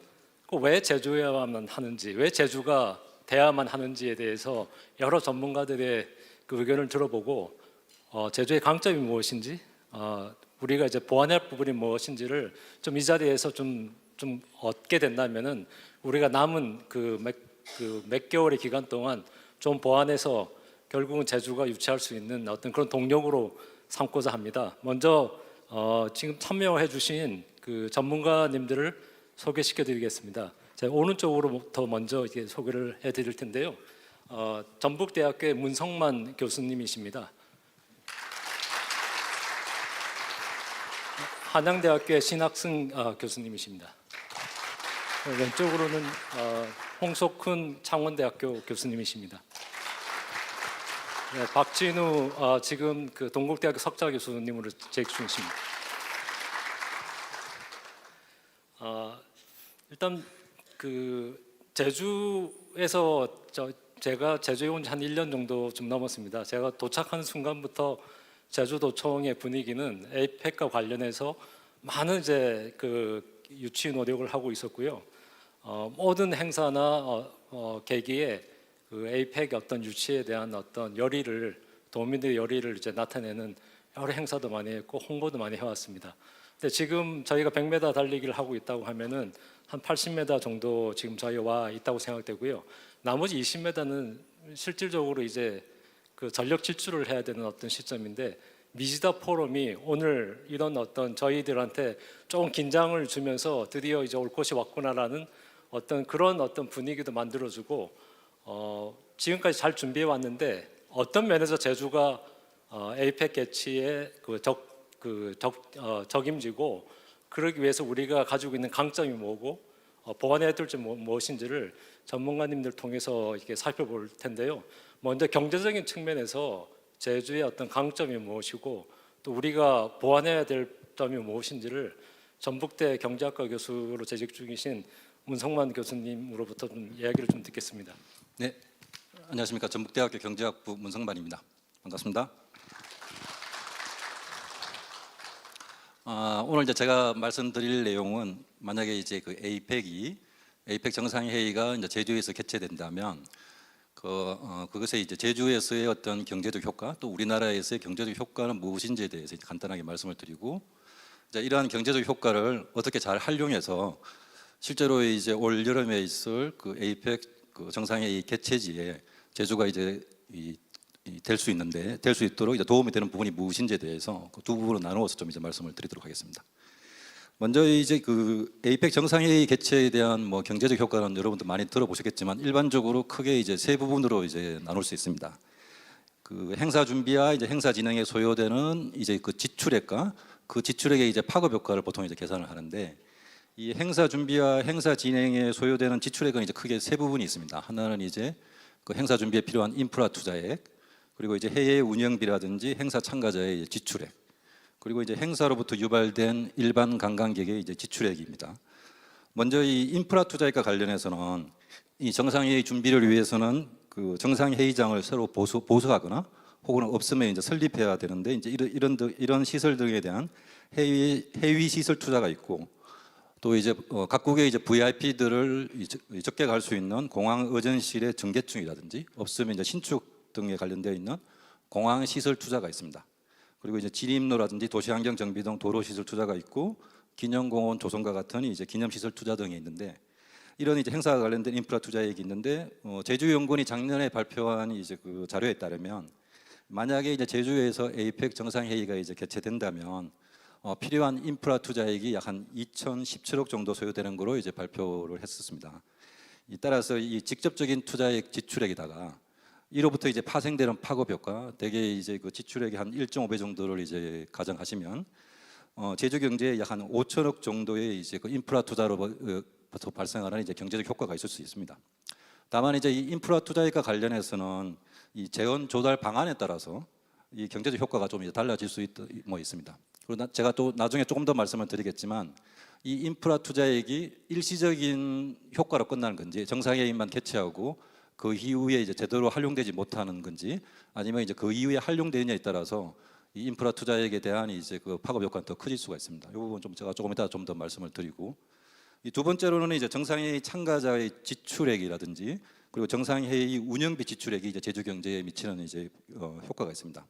왜 제주여야만 하는지, 왜 제주가 돼야만 하는지에 대해서 여러 전문가들의 의견을 들어보고 제주의 강점이 무엇인지, 우리가 이제 보완할 부분이 무엇인지를 좀 이 자리에서 좀 얻게 된다면은 우리가 남은 몇 개월의 기간 동안 좀 보완해서 결국은 제주가 유치할 수 있는 어떤 그런 동력으로 삼고자 합니다. 먼저 지금 참여해주신 전문가님들을 소개시켜드리겠습니다. 제가 오른쪽으로부터 먼저 이렇게 소개를 해드릴 텐데요. 전북대학교의 문성만 교수님이십니다. 한양대학교의 신학승 교수님이십니다. 왼쪽으로는 홍석훈 창원대학교 교수님이십니다. 네, 박진우 지금 그 동국대학교 석좌 교수님으로 재직 중이십니다. 일단 그 제주에서 제가 제주에 온 지 한 1년 정도 좀 넘었습니다. 제가 도착하는 순간부터 제주도청의 분위기는 에이펙과 관련해서 많은 이제 그 유치 노력을 하고 있었고요. 모든 행사나 계기에 그 에이펙의 어떤 유치에 대한 어떤 열의를, 도민들의 열의를 이제 나타내는 여러 행사도 많이 했고 홍보도 많이 해왔습니다. 근데 지금 저희가 100m 달리기를 하고 있다고 하면은 한 80m 정도 지금 저희 와 있다고 생각되고요. 나머지 20m는 실질적으로 이제 그 전력 질주를 해야 되는 어떤 시점인데, 미지다 포럼이 오늘 이런 어떤 저희들한테 조금 긴장을 주면서 드디어 이제 올 곳이 왔구나라는 어떤 그런 어떤 분위기도 만들어주고, 지금까지 잘 준비해 왔는데 어떤 면에서 제주가 에이펙 개최의 적임지고, 그러기 위해서 우리가 가지고 있는 강점이 뭐고 보완해야 될 점이 무엇인지를 전문가님들 통해서 이렇게 살펴볼 텐데요. 먼저 경제적인 측면에서 제주의 어떤 강점이 무엇이고 또 우리가 보완해야 될 점이 무엇인지를 전북대 경제학과 교수로 재직 중이신 문성만 교수님으로부터 좀 이야기를 좀 듣겠습니다. 네, 안녕하십니까. 전북대학교 경제학부 문성만입니다. 반갑습니다. 오늘 이제 제가 말씀드릴 내용은, 만약에 이제 그 에이펙 정상회의가 이제 제주에서 개최된다면 그것의 이제 제주에서의 어떤 경제적 효과, 또 우리나라에서의 경제적 효과는 무엇인지에 대해서 간단하게 말씀을 드리고, 이제 이러한 경제적 효과를 어떻게 잘 활용해서 실제로 이제 올 여름에 있을 그 에이펙 그 정상회의 개최지에 제주가 이제 될 수 있도록 이제 도움이 되는 부분이 무엇인지에 대해서 그 두 부분으로 나누어서 좀 이제 말씀을 드리도록 하겠습니다. 먼저 이제 그 에이펙 정상회의 개최에 대한 뭐 경제적 효과는 여러분도 많이 들어보셨겠지만, 일반적으로 크게 이제 세 부분으로 이제 나눌 수 있습니다. 그 행사 준비와 이제 행사 진행에 소요되는 이제 그 지출액과 그 지출액의 이제 파급 효과를 보통 이제 계산을 하는데, 이 행사 준비와 행사 진행에 소요되는 지출액은 이제 크게 세 부분이 있습니다. 하나는 이제 그 행사 준비에 필요한 인프라 투자액, 그리고 이제 해외 운영비라든지 행사 참가자의 지출액, 그리고 이제 행사로부터 유발된 일반 관광객의 이제 지출액입니다. 먼저 이 인프라 투자액과 관련해서는 이 정상회의 준비를 위해서는 그 정상회의장을 새로 보수하거나 혹은 없으면 이제 설립해야 되는데, 이제 이런 시설 등에 대한 해위 시설 투자가 있고, 또 이제 각국의 이제 VIP들을 적게 갈 수 있는 공항 의전실의 증개증이라든지, 없으면 이제 신축 등에 관련되어 있는 공항 시설 투자가 있습니다. 그리고 이제 진입로라든지 도시환경 정비 등 도로 시설 투자가 있고, 기념공원 조성과 같은 이제 기념시설 투자 등이 있는데, 이런 이제 행사와 관련된 인프라 투자액이 있는데, 제주연구원이 작년에 발표한 이제 그 자료에 따르면, 만약에 이제 제주에서 에이펙 정상회의가 이제 개최된다면 필요한 인프라 투자액이 약 한 2,017억 정도 소요되는 거로 이제 발표를 했었습니다. 따라서 이 직접적인 투자액 지출액에다가 이로부터 이제 파생되는 파급 효과, 대개 이제 그 지출액의 한 1.5배 정도를 이제 가정하시면 제주 경제에 약 한 5천억 정도의 이제 그 인프라 투자로부터 발생하는 이제 경제적 효과가 있을 수 있습니다. 다만 이제 이 인프라 투자액과 관련해서는 이 재원 조달 방안에 따라서 이 경제적 효과가 좀 이제 달라질 수 있습니다. 그리고 제가 또 나중에 조금 더 말씀을 드리겠지만, 이 인프라 투자액이 일시적인 효과로 끝나는 건지, 정상회의만 개최하고 그 이후에 이제 제대로 활용되지 못하는 건지, 아니면 이제 그 이후에 활용되느냐에 따라서 이 인프라 투자액에 대한 이제 그 파급 효과는 더 커질 수가 있습니다. 이 부분 좀 제가 조금 이따 좀 더 말씀을 드리고, 이 두 번째로는 이제 정상회의 참가자의 지출액이라든지, 그리고 정상회의 운영비 지출액이 이제 제주 경제에 미치는 이제 효과가 있습니다.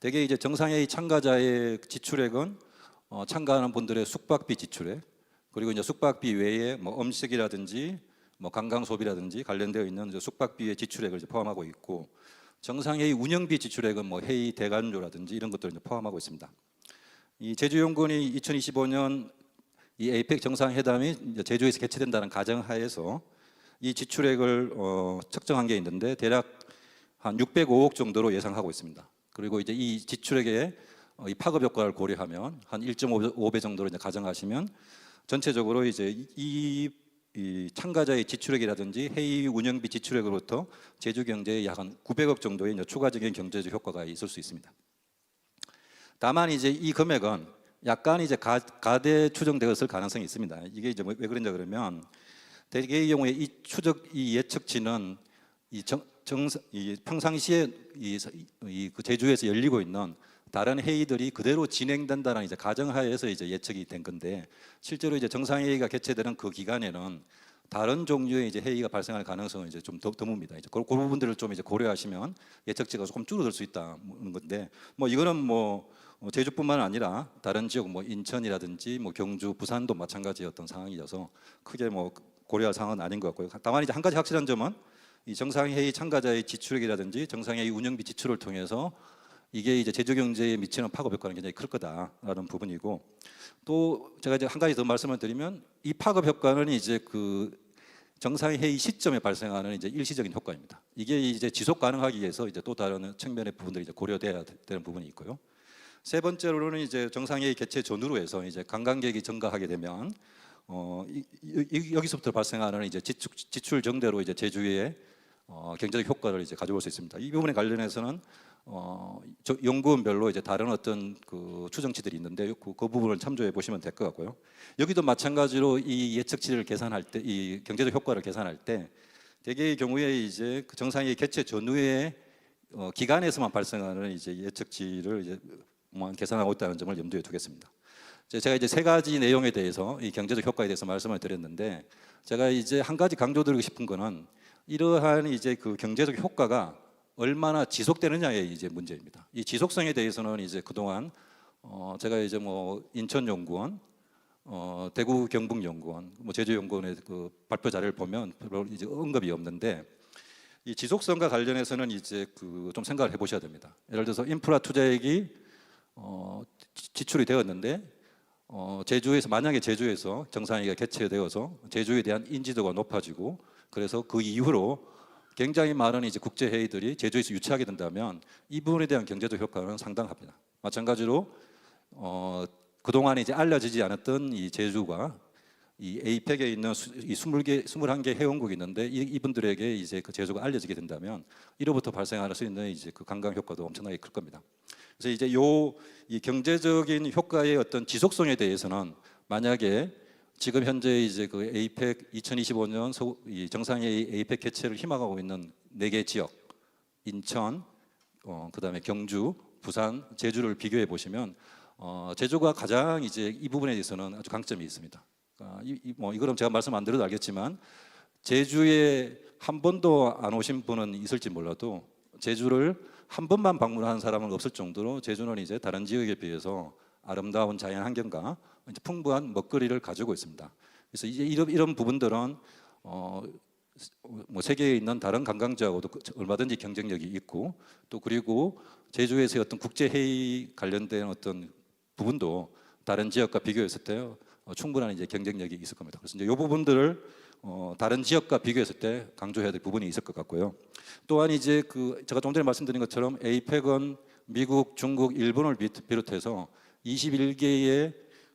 대개 이제 정상회의 참가자의 지출액은 참가하는 분들의 숙박비 지출액, 그리고 이제 숙박비 외에 뭐 음식이라든지 뭐 관광 소비라든지 관련되어 있는 이제 숙박비의 지출액을 이제 포함하고 있고, 정상회의 운영비 지출액은 뭐 회의 대관료라든지 이런 것들을 이제 포함하고 있습니다. 이 제주연구원이 2025년 이 에이펙 정상회담이 이제 제주에서 개최된다는 가정하에서 이 지출액을 측정한 게 있는데 대략 한 605억 정도로 예상하고 있습니다. 그리고 이제 이 지출액의 이 파급 효과를 고려하면 한 1.5배 정도로 이제 가정하시면 전체적으로 이제 이 참가자의 지출액이라든지 회의 운영비 지출액으로부터 제주 경제에 약 한 900억 정도의 이제 추가적인 경제적 효과가 있을 수 있습니다. 다만 이제 이 금액은 약간 이제 가대 추정되었을 가능성이 있습니다. 이게 이제 왜 그런가 그러면 대개의 경우에 이 예측치는 이 평상시에 그 제주에서 열리고 있는 다른 회의들이 그대로 진행된다는 이제 가정하에서 이제 예측이 된 건데 실제로 이제 정상회의가 개최되는 그 기간에는 다른 종류의 이제 회의가 발생할 가능성은 이제 좀 드뭅니다. 이제 그 부분들을 좀 이제 고려하시면 예측치가 조금 줄어들 수 있다는 건데 뭐 이거는 뭐 제주뿐만 아니라 다른 지역 뭐 인천이라든지 뭐 경주, 부산도 마찬가지였던 상황이어서 크게 뭐 고려할 상황은 아닌 것 같고요. 다만 이제 한 가지 확실한 점은 이 정상회의 참가자의 지출액이라든지 정상회의 운영비 지출을 통해서 이게 이제 제주 경제에 미치는 파급 효과는 굉장히 클 거다라는 부분이고 또 제가 이제 한 가지 더 말씀을 드리면 이 파급 효과는 이제 그 정상회의 시점에 발생하는 이제 일시적인 효과입니다. 이게 이제 지속 가능하기 위해서 이제 또 다른 측면의 부분들이 이제 고려돼야 되는 부분이 있고요. 세 번째로는 이제 정상회의 개최 전후로 해서 이제 관광객이 증가하게 되면 여기서부터 발생하는 이제 지출 정대로 이제 제주의 경제적 효과를 이제 가져올 수 있습니다. 이 부분에 관련해서는 연구원별로 이제 다른 어떤 그 추정치들이 있는데 그 부분을 참조해 보시면 될 것 같고요. 여기도 마찬가지로 이 예측치를 계산할 때, 이 경제적 효과를 계산할 때 대개의 경우에 이제 그 정상회의 개최 전후의 기간에서만 발생하는 이제 예측치를 이제 계산하고 있다는 점을 염두에 두겠습니다. 제가 이제 세 가지 내용에 대해서 이 경제적 효과에 대해서 말씀을 드렸는데 제가 이제 한 가지 강조드리고 싶은 거는 이러한 이제 그 경제적 효과가 얼마나 지속되느냐의 이제 문제입니다. 이 지속성에 대해서는 이제 그동안 제가 이제 뭐 인천연구원, 대구 경북연구원, 뭐 제주연구원의 그 발표 자료를 보면 별로 이제 언급이 없는데 이 지속성과 관련해서는 이제 그 좀 생각을 해보셔야 됩니다. 예를 들어서 인프라 투자액이 지출이 되었는데 제주에서 만약에 제주에서 정상회의가 개최되어서 제주에 대한 인지도가 높아지고 그래서 그 이후로 굉장히 많은 이제 국제 회의들이 제주에서 유치하게 된다면 이 부분에 대한 경제적 효과는 상당합니다. 마찬가지로 그동안 이제 알려지지 않았던 이 제주가 이 에이펙에 있는 이 21개 회원국이 있는데 이분들에게 이제 그 제주가 알려지게 된다면 이로부터 발생할 수 있는 이제 그 관광 효과도 엄청나게 클 겁니다. 그래서 이제 이 경제적인 효과의 어떤 지속성에 대해서는 만약에 지금 현재 이제 그 에이펙 2025년 이 정상회의 에이펙 개최를 희망하고 있는 4개 지역 인천, 그다음에 경주, 부산, 제주를 비교해 보시면 제주가 가장 이제 이 부분에 대해서는 아주 강점이 있습니다. 뭐 이거는 제가 말씀 안 드려도 알겠지만 제주에 한 번도 안 오신 분은 있을지 몰라도 제주를 한 번만 방문한 사람은 없을 정도로 제주는 이제 다른 지역에 비해서 아름다운 자연 환경과 이제 풍부한 먹거리를 가지고 있습니다. 그래서 이제 이런 부분들은 뭐 세계에 있는 다른 관광지하고도 얼마든지 경쟁력이 있고 또 그리고 제주에서의 어떤 국제 회의 관련된 어떤 부분도 다른 지역과 비교했을 때 충분한 이제 경쟁력이 있을 겁니다. 그래서 이제 이 부분들을 다른 지역과 비교했을 때 강조해야 될 부분이 있을 것 같고요. 또한 이제 그 제가 좀 전에 말씀드린 것처럼 에이펙은 미국, 중국, 일본을 비롯해서 21개의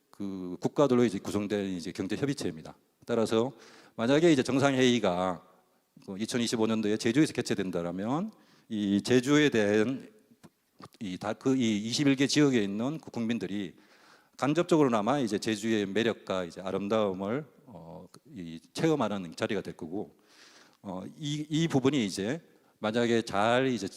그 국가들로 이제 구성된 이제 경제 협의체입니다. 따라서 만약에 이제 정상회의가 2025년도에 제주에서 개최된다라면 이 제주에 대한 이 21개 지역에 있는 그 국민들이 간접적으로나마 이제 제주의 매력과 이제 아름다움을 체험하는 자리가 될 거고 이 부분이 이제 만약에 잘 이제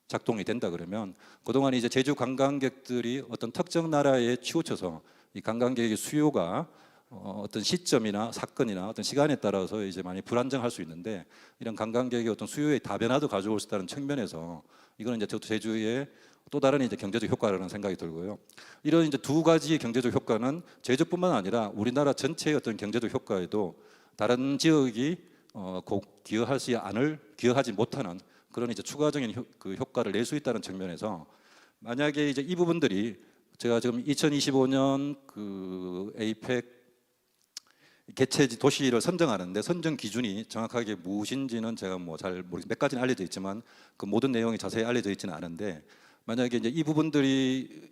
작동이 된다 그러면 그동안 이제 제주 관광객들이 어떤 특정 나라에 치우쳐서 이 관광객의 수요가 어떤 시점이나 사건이나 어떤 시간에 따라서 이제 많이 불안정할 수 있는데 이런 관광객의 어떤 수요의 다변화도 가져올 수 있다는 측면에서 이거는 이제 제주의 또 다른 이제 경제적 효과라는 생각이 들고요. 이런 이제 두 가지의 경제적 효과는 제주뿐만 아니라 우리나라 전체의 어떤 경제적 효과에도 다른 지역이 기여하지 못하는 그런 이제 추가적인 그 효과를 낼 수 있다는 측면에서 만약에 이제 이 부분들이 제가 지금 2025년 그 에이펙 개최지 도시를 선정하는데 선정 기준이 정확하게 무엇인지는 제가 뭐 잘 모르겠 몇 가지는 알려져 있지만 그 모든 내용이 자세히 알려져 있지는 않은데 만약에 이제 이 부분들이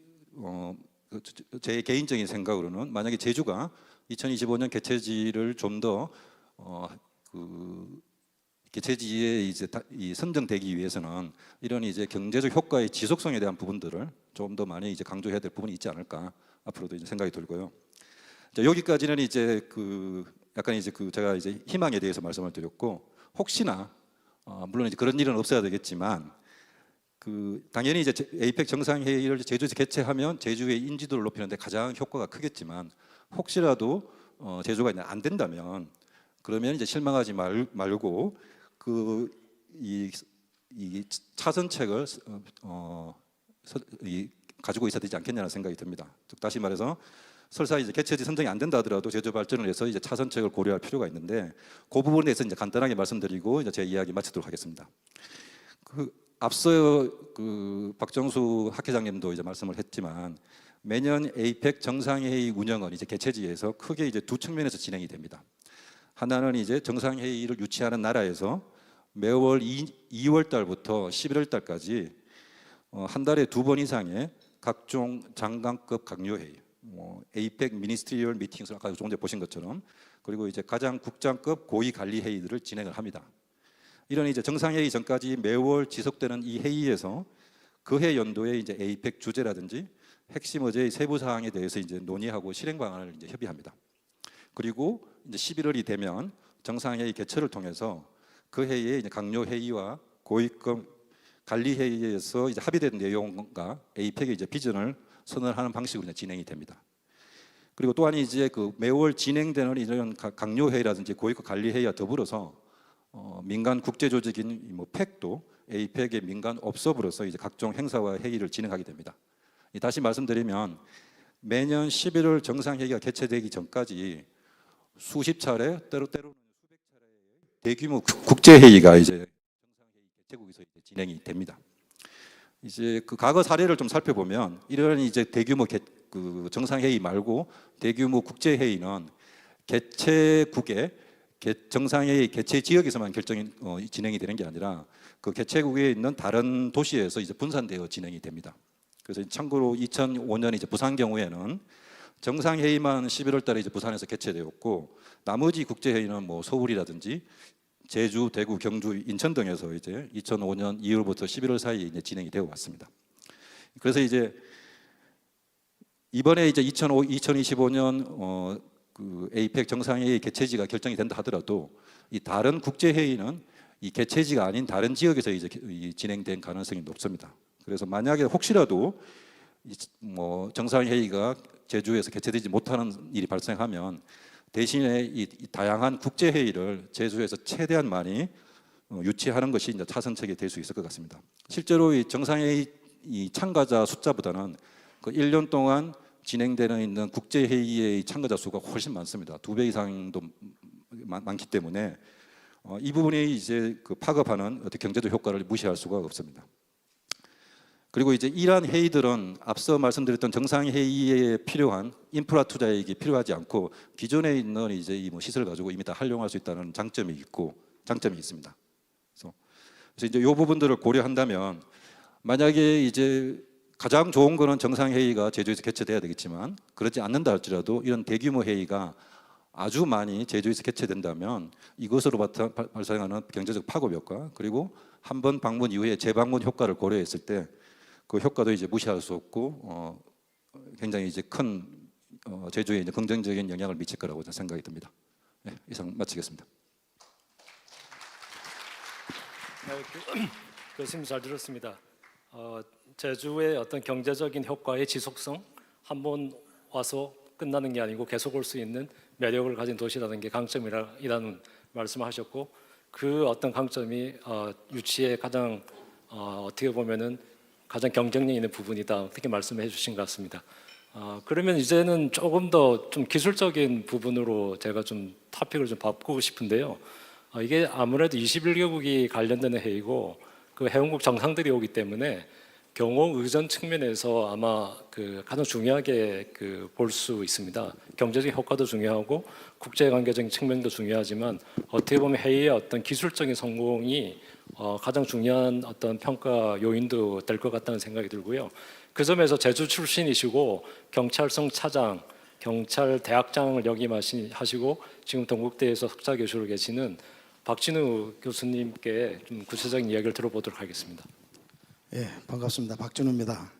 제 개인적인 생각으로는 만약에 제주가 2025년 개최지를 좀 더 개최지에 이제 이 선정되기 위해서는 이런 이제 경제적 효과의 지속성에 대한 부분들을 좀 더 많이 이제 강조해야 될 부분이 있지 않을까 앞으로도 이제 생각이 들고요. 자, 여기까지는 이제 약간 이제 제가 이제 희망에 대해서 말씀을 드렸고 혹시나 물론 이제 그런 일은 없어야 되겠지만 당연히 이제 에이펙 정상회의를 제주에서 개최하면 제주의 인지도를 높이는 데 가장 효과가 크겠지만 혹시라도 제주가 이제 안 된다면 그러면 이제 실망하지 말고 이 차선책을 가지고 있어야 되지 않겠냐는 생각이 듭니다. 즉 다시 말해서 설사 이제 개최지 선정이 안 된다 하더라도 제주 발전을 위해서 이제 차선책을 고려할 필요가 있는데 그 부분에 대해서 이제 간단하게 말씀드리고 이제 제 이야기 마치도록 하겠습니다. 앞서 박정수 학회장님도 이제 말씀을 했지만 매년 에이펙 정상회의 운영은 이제 개최지에서 크게 이제 두 측면에서 진행이 됩니다. 하나는 이제 정상회의를 유치하는 나라에서 매월 2월 달부터 11월 달까지 한 달에 2번 이상의 각종 장관급 강요회의, 에이펙 미니스트리얼 미팅을 아까 조금 전에 보신 것처럼 그리고 이제 가장 국장급 고위 관리 회의들을 진행을 합니다. 이런 이제 정상회의 전까지 매월 지속되는 이 회의에서 그해 연도에 이제 에이펙 주제라든지 핵심 의제의 세부 사항에 대해서 이제 논의하고 실행 방안을 이제 협의합니다. 그리고 이제 11월이 되면 정상회의 개최를 통해서 그 해의 이제 강요 회의와 고위급 관리 회의에서 이제 합의된 내용과 에이펙의 이제 비전을 선언하는 방식으로 이제 진행이 됩니다. 그리고 또한 이제 매월 진행되는 이런 강요 회의라든지 고위급 관리 회의와 더불어서 민간 국제 조직인 팩도 에이펙의 민간 업소부로서 이제 각종 행사와 회의를 진행하게 됩니다. 다시 말씀드리면 매년 11월 정상회의가 개최되기 전까지 수십 차례 때로는 수백 차례의 대규모 국제 회의가 이제 정상회의 개최국에서 이제 진행이 됩니다. 이제 과거 사례를 좀 살펴보면 이런 이제 대규모 정상회의 말고 대규모 국제 회의는 개최국의 정상회의 개최 지역에서만 결정이 진행이 되는 게 아니라 그 개최국에 있는 다른 도시에서 이제 분산되어 진행이 됩니다. 그래서 참고로 2005년 이제 부산 경우에는 정상회의만 11월 달에 이제 부산에서 개최되었고 나머지 국제회의는 뭐 서울이라든지 제주, 대구, 경주, 인천 등에서 이제 2005년 2월부터 11월 사이에 이제 진행이 되어 왔습니다. 그래서 이제 이번에 이제 2025년 에이펙 정상회의 개최지가 결정이 된다 하더라도 이 다른 국제회의는 이 개최지가 아닌 다른 지역에서 이제 진행된 가능성이 높습니다. 그래서 만약에 혹시라도 정상회의가 제주에서 개최되지 못하는 일이 발생하면 대신에 이 다양한 국제회의를 제주에서 최대한 많이 유치하는 것이 이제 차선책이 될 수 있을 것 같습니다. 실제로 이 정상회의 이 참가자 숫자보다는 1년 동안 진행되는 있는 국제회의의 참가자 수가 훨씬 많습니다. 2배 이상도 많기 때문에 이 부분이 이제 파급하는 어떤 경제적 효과를 무시할 수가 없습니다. 그리고 이제 이러한 회의들은 앞서 말씀드렸던 정상회의에 필요한 인프라 투자액이 필요하지 않고 기존에 있는 이제 이 시설을 가지고 이미 다 활용할 수 있다는 장점이 있습니다. 그래서 이제 이 부분들을 고려한다면 만약에 이제 가장 좋은 거는 정상회의가 제주에서 개최돼야 되겠지만 그렇지 않는다 할지라도 이런 대규모 회의가 아주 많이 제주에서 개최된다면 이것으로 발생하는 경제적 파급 효과 그리고 한 번 방문 이후에 재방문 효과를 고려했을 때 그 효과도 이제 무시할 수 없고 굉장히 이제 큰 제주에 이제 긍정적인 영향을 미칠 거라고 생각이 듭니다. 네, 이상 마치겠습니다. 교수님 잘 들었습니다. 제주의 어떤 경제적인 효과의 지속성, 한 번 와서 끝나는 게 아니고 계속 올 수 있는 매력을 가진 도시라는 게 강점이라는 말씀하셨고 그 어떤 강점이 유치의 가장 어떻게 보면은 가장 경쟁력 있는 부분이다. 그렇게 말씀해 주신 것 같습니다. 그러면 이제는 조금 더 좀 기술적인 부분으로 제가 좀 토픽을 좀 바꾸고 싶은데요. 이게 아무래도 21개국이 관련되는 회의고 그 회원국 정상들이 오기 때문에 경호 의전 측면에서 아마 그 가장 중요하게 그 볼 수 있습니다. 경제적 효과도 중요하고 국제 관계적인 측면도 중요하지만 어떻게 보면 회의의 어떤 기술적인 성공이 가장 중요한 어떤 평가 요인도 될 것 같다는 생각이 들고요. 그 점에서 제주 출신이시고 경찰청 차장, 경찰 대학장을 역임하시고 지금 동국대에서 석사 교수로 계시는 박진우 교수님께 좀 구체적인 이야기를 들어보도록 하겠습니다. 예, 반갑습니다. 박준우입니다.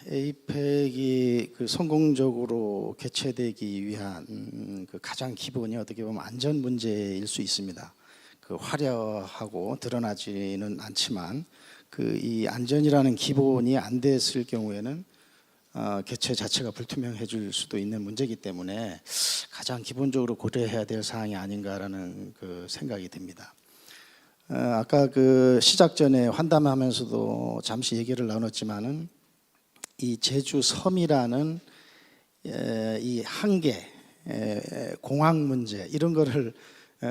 에이펙이 그 성공적으로 개최되기 위한 그 가장 기본이 어떻게 보면 안전 문제일 수 있습니다. 그 화려하고 드러나지는 않지만 그 이 안전이라는 기본이 안 됐을 경우에는 개최 자체가 불투명해질 수도 있는 문제이기 때문에 가장 기본적으로 고려해야 될 사항이 아닌가라는 그 생각이 듭니다. 아까 그 시작 전에 환담하면서도 잠시 얘기를 나눴지만은 이 제주 섬이라는 이 한계, 공항 문제 이런 거를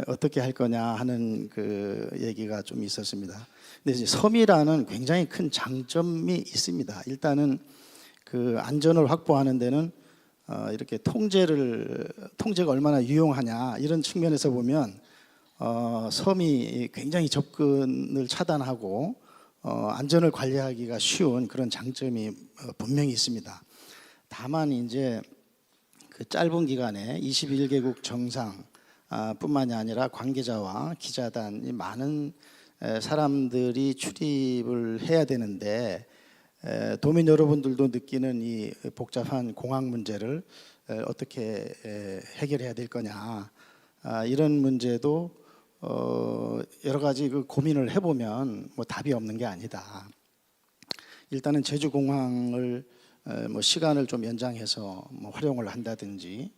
어떻게 할 거냐 하는 그 얘기가 좀 있었습니다. 근데 이제 섬이라는 굉장히 큰 장점이 있습니다. 일단은 그 안전을 확보하는 데는 이렇게 통제가 얼마나 유용하냐 이런 측면에서 보면 섬이 굉장히 접근을 차단하고 안전을 관리하기가 쉬운 그런 장점이 분명히 있습니다. 다만 이제 그 짧은 기간에 21개국 정상 뿐만이 아니라 관계자와 기자단 많은 사람들이 출입을 해야 되는데 도민 여러분들도 느끼는 이 복잡한 공항 문제를 어떻게 해결해야 될 거냐 이런 문제도 여러 가지 그 고민을 해보면 뭐 답이 없는 게 아니다. 일단은 제주공항을 뭐 시간을 좀 연장해서 뭐 활용을 한다든지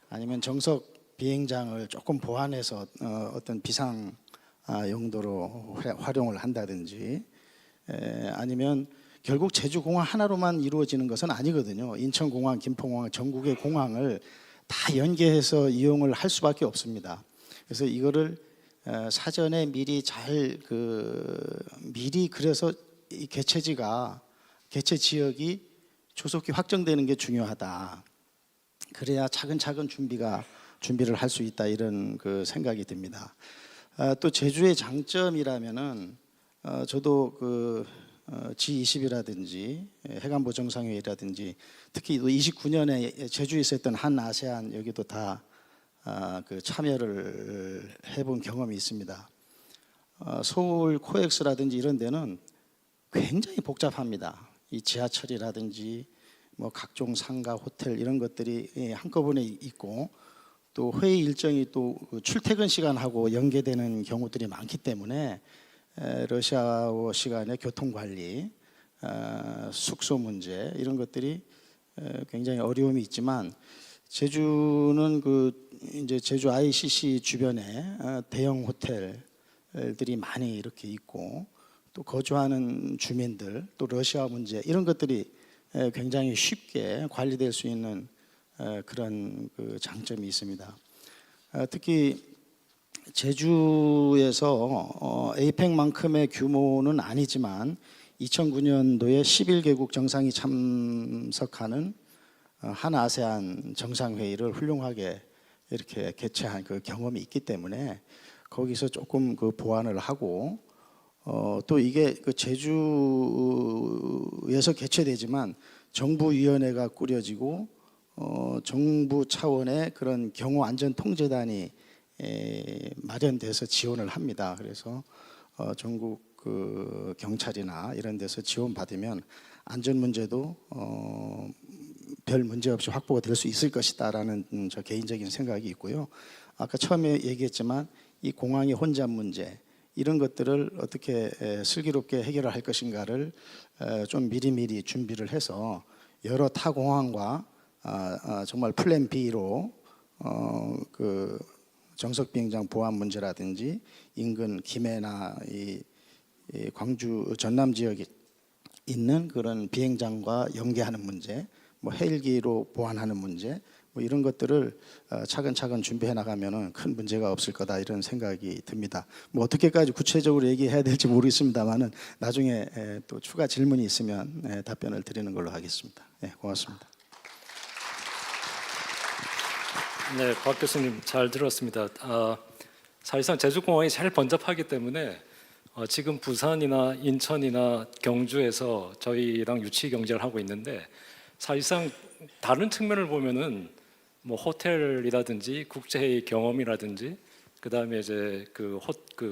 아니면 정석 비행장을 조금 보완해서 어떤 비상 용도로 활용을 한다든지 아니면 결국 제주공항 하나로만 이루어지는 것은 아니거든요. 인천공항, 김포공항, 전국의 공항을 다 연계해서 이용을 할 수밖에 없습니다. 그래서 이거를 사전에 미리 미리 그래서 이 개최 지역이 조속히 확정되는 게 중요하다. 그래야 차근차근 준비를 할 수 있다 이런 그 생각이 듭니다. 또 제주의 장점이라면은 저도 그 G20이라든지 해관보 정상회의라든지 특히 29년에 제주에 있었던 한 아세안 여기도 다 그 참여를 해본 경험이 있습니다. 서울 코엑스라든지 이런 데는 굉장히 복잡합니다. 이 지하철이라든지 뭐 각종 상가, 호텔 이런 것들이 한꺼번에 있고 또 회의 일정이 또 출퇴근 시간하고 연계되는 경우들이 많기 때문에 러시아워 시간의 교통 관리, 숙소 문제 이런 것들이 굉장히 어려움이 있지만 제주는 그 이제 제주 ICC 주변에 대형 호텔들이 많이 이렇게 있고 또 거주하는 주민들 또 러시아 문제 이런 것들이 굉장히 쉽게 관리될 수 있는 그런 그 장점이 있습니다. 특히 제주에서 에이펙만큼의 규모는 아니지만 2009년도에 11개국 정상이 참석하는 한 아세안 정상회의를 훌륭하게 이렇게 개최한 그 경험이 있기 때문에 거기서 조금 그 보완을 하고 또 이게 그 제주에서 개최되지만 정부위원회가 꾸려지고 정부 차원의 그런 경호안전통제단이 마련돼서 지원을 합니다. 그래서 전국 그 경찰이나 이런 데서 지원 받으면 안전 문제도 별 문제 없이 확보가 될 수 있을 것이다라는 저 개인적인 생각이 있고요. 아까 처음에 얘기했지만 이 공항의 혼잡 문제 이런 것들을 어떻게 슬기롭게 해결할 것인가를 좀 미리미리 준비를 해서 여러 타 공항과 정말 플랜 B로 그 정석 비행장 보안 문제라든지 인근 김해나 이 광주 전남 지역에 있는 그런 비행장과 연계하는 문제, 뭐 헬기로 보안하는 문제, 뭐 이런 것들을 차근차근 준비해 나가면은 큰 문제가 없을 거다 이런 생각이 듭니다. 뭐 어떻게까지 구체적으로 얘기해야 될지 모르겠습니다만은 나중에 또 추가 질문이 있으면 답변을 드리는 걸로 하겠습니다. 고맙습니다. 네, 박 교수님 잘 들었습니다. 사실상 제주공항이 제일 번잡하기 때문에 지금 부산이나 인천이나 경주에서 저희랑 유치 경쟁을 하고 있는데 사실상 다른 측면을 보면은 뭐 호텔이라든지 국제회의 경험이라든지 그다음에 이제 그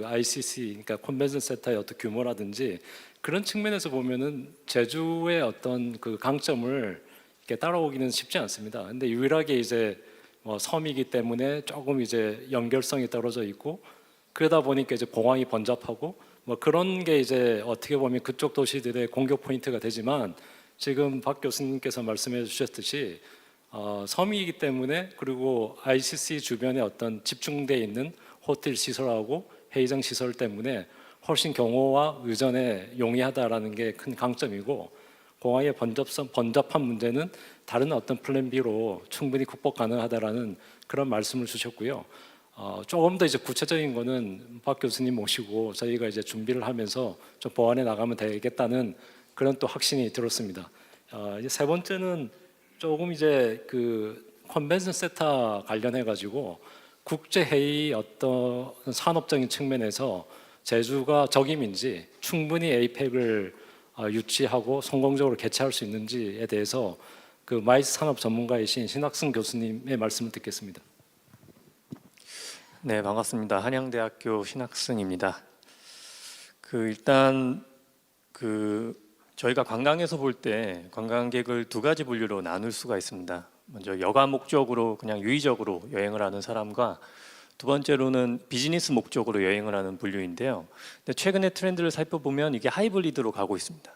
ICC 그러니까 컨벤션 센터의 어떤 규모라든지 그런 측면에서 보면은 제주의 어떤 그 강점을 이렇게 따라오기는 쉽지 않습니다. 근데 유일하게 이제 뭐 섬이기 때문에 조금 이제 연결성이 떨어져 있고 그러다 보니까 이제 공항이 번잡하고 뭐 그런 게 이제 어떻게 보면 그쪽 도시들의 공격 포인트가 되지만 지금 박 교수님께서 말씀해 주셨듯이 섬이기 때문에 그리고 ICC 주변에 어떤 집중돼 있는 호텔 시설하고 회의장 시설 때문에 훨씬 경호와 의전에 용이하다라는 게 큰 강점이고 공항의 번잡한 문제는 다른 어떤 플랜 B로 충분히 극복 가능하다라는 그런 말씀을 주셨고요. 조금 더 이제 구체적인 거는 박 교수님 모시고 저희가 이제 준비를 하면서 좀 보완해 나가면 되겠다는 그런 또 확신이 들었습니다. 이제 세 번째는 조금 이제 그 컨벤션 센터 관련해 가지고 국제 회의 어떤 산업적인 측면에서 제주가 적임인지 충분히 에이펙을 유치하고 성공적으로 개최할 수 있는지에 대해서 그 마이스 산업 전문가이신 신학승 교수님의 말씀을 듣겠습니다. 네, 반갑습니다. 한양대학교 신학승입니다. 일단 저희가 관광에서 볼 때 관광객을 두 가지 분류로 나눌 수가 있습니다. 먼저 여가 목적으로 그냥 유의적으로 여행을 하는 사람과 두 번째로는 비즈니스 목적으로 여행을 하는 분류인데요. 근데 최근에 트렌드를 살펴보면 이게 하이브리드로 가고 있습니다.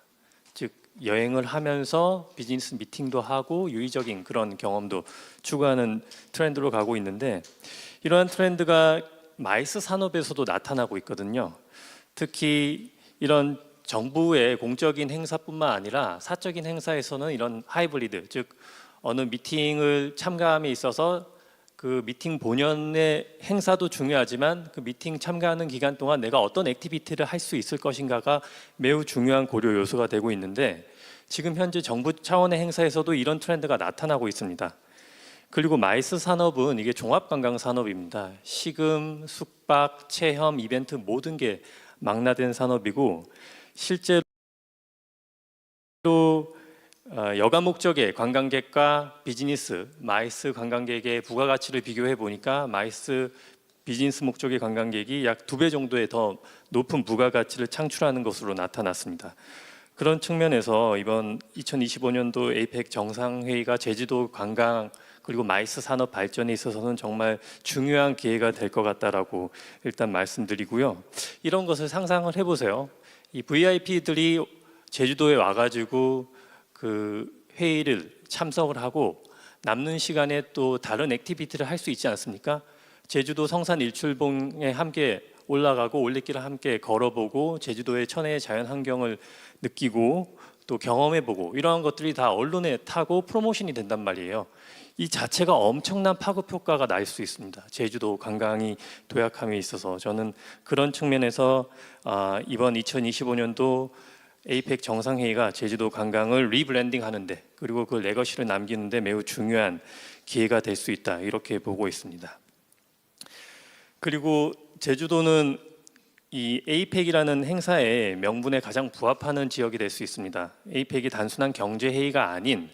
즉 여행을 하면서 비즈니스 미팅도 하고 유의적인 그런 경험도 추구하는 트렌드로 가고 있는데 이러한 트렌드가 마이스 산업에서도 나타나고 있거든요. 특히 이런 정부의 공적인 행사뿐만 아니라 사적인 행사에서는 이런 하이브리드, 즉 어느 미팅을 참가함에 있어서 그 미팅 본연의 행사도 중요하지만 그 미팅 참가하는 기간 동안 내가 어떤 액티비티를 할 수 있을 것인가가 매우 중요한 고려 요소가 되고 있는데 지금 현재 정부 차원의 행사에서도 이런 트렌드가 나타나고 있습니다. 그리고 마이스 산업은 이게 종합관광 산업입니다. 식음, 숙박, 체험, 이벤트 모든 게 망라된 산업이고 실제로 여가 목적의 관광객과 비즈니스, 마이스 관광객의 부가가치를 비교해 보니까 마이스 비즈니스 목적의 관광객이 약 2배 정도의 더 높은 부가가치를 창출하는 것으로 나타났습니다. 그런 측면에서 이번 2025년도 에이펙 정상회의가 제주도 관광 그리고 마이스 산업 발전에 있어서는 정말 중요한 기회가 될 것 같다라고 일단 말씀드리고요. 이런 것을 상상을 해보세요. 이 VIP들이 제주도에 와가지고 그 회의를 참석을 하고 남는 시간에 또 다른 액티비티를 할 수 있지 않습니까? 제주도 성산 일출봉에 함께 올라가고 올레길을 함께 걸어보고 제주도의 천혜의 자연 환경을 느끼고 또 경험해보고 이러한 것들이 다 언론에 타고 프로모션이 된단 말이에요. 이 자체가 엄청난 파급 효과가 날 수 있습니다. 제주도 관광이 도약함에 있어서 저는 그런 측면에서 이번 2025년도 에이펙 정상회의가 제주도 관광을 리브랜딩하는데 그리고 그 레거시를 남기는데 매우 중요한 기회가 될 수 있다 이렇게 보고 있습니다. 그리고 제주도는 이 에이펙이라는 행사의 명분에 가장 부합하는 지역이 될 수 있습니다. 에이펙이 단순한 경제 회의가 아닌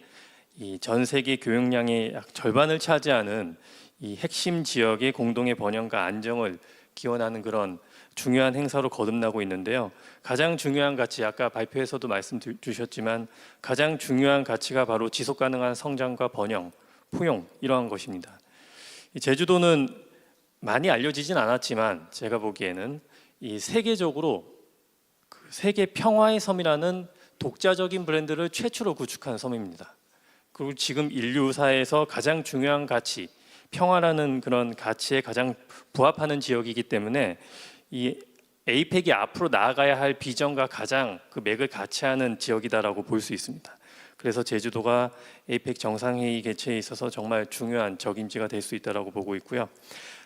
이 전 세계 교역량의 약 절반을 차지하는 이 핵심 지역의 공동의 번영과 안정을 기원하는 그런 중요한 행사로 거듭나고 있는데요. 가장 중요한 가치, 아까 발표에서도 말씀 주셨지만 가장 중요한 가치가 바로 지속 가능한 성장과 번영, 포용 이러한 것입니다. 제주도는 많이 알려지진 않았지만 제가 보기에는 이 세계적으로 세계 평화의 섬이라는 독자적인 브랜드를 최초로 구축한 섬입니다. 그리고 지금 인류사에서 가장 중요한 가치, 평화라는 그런 가치에 가장 부합하는 지역이기 때문에 이 에이펙이 앞으로 나아가야 할 비전과 가장 그 맥을 같이 하는 지역이다라고 볼 수 있습니다. 그래서 제주도가 에이펙 정상회의 개최에 있어서 정말 중요한 적임지가 될 수 있다라고 보고 있고요.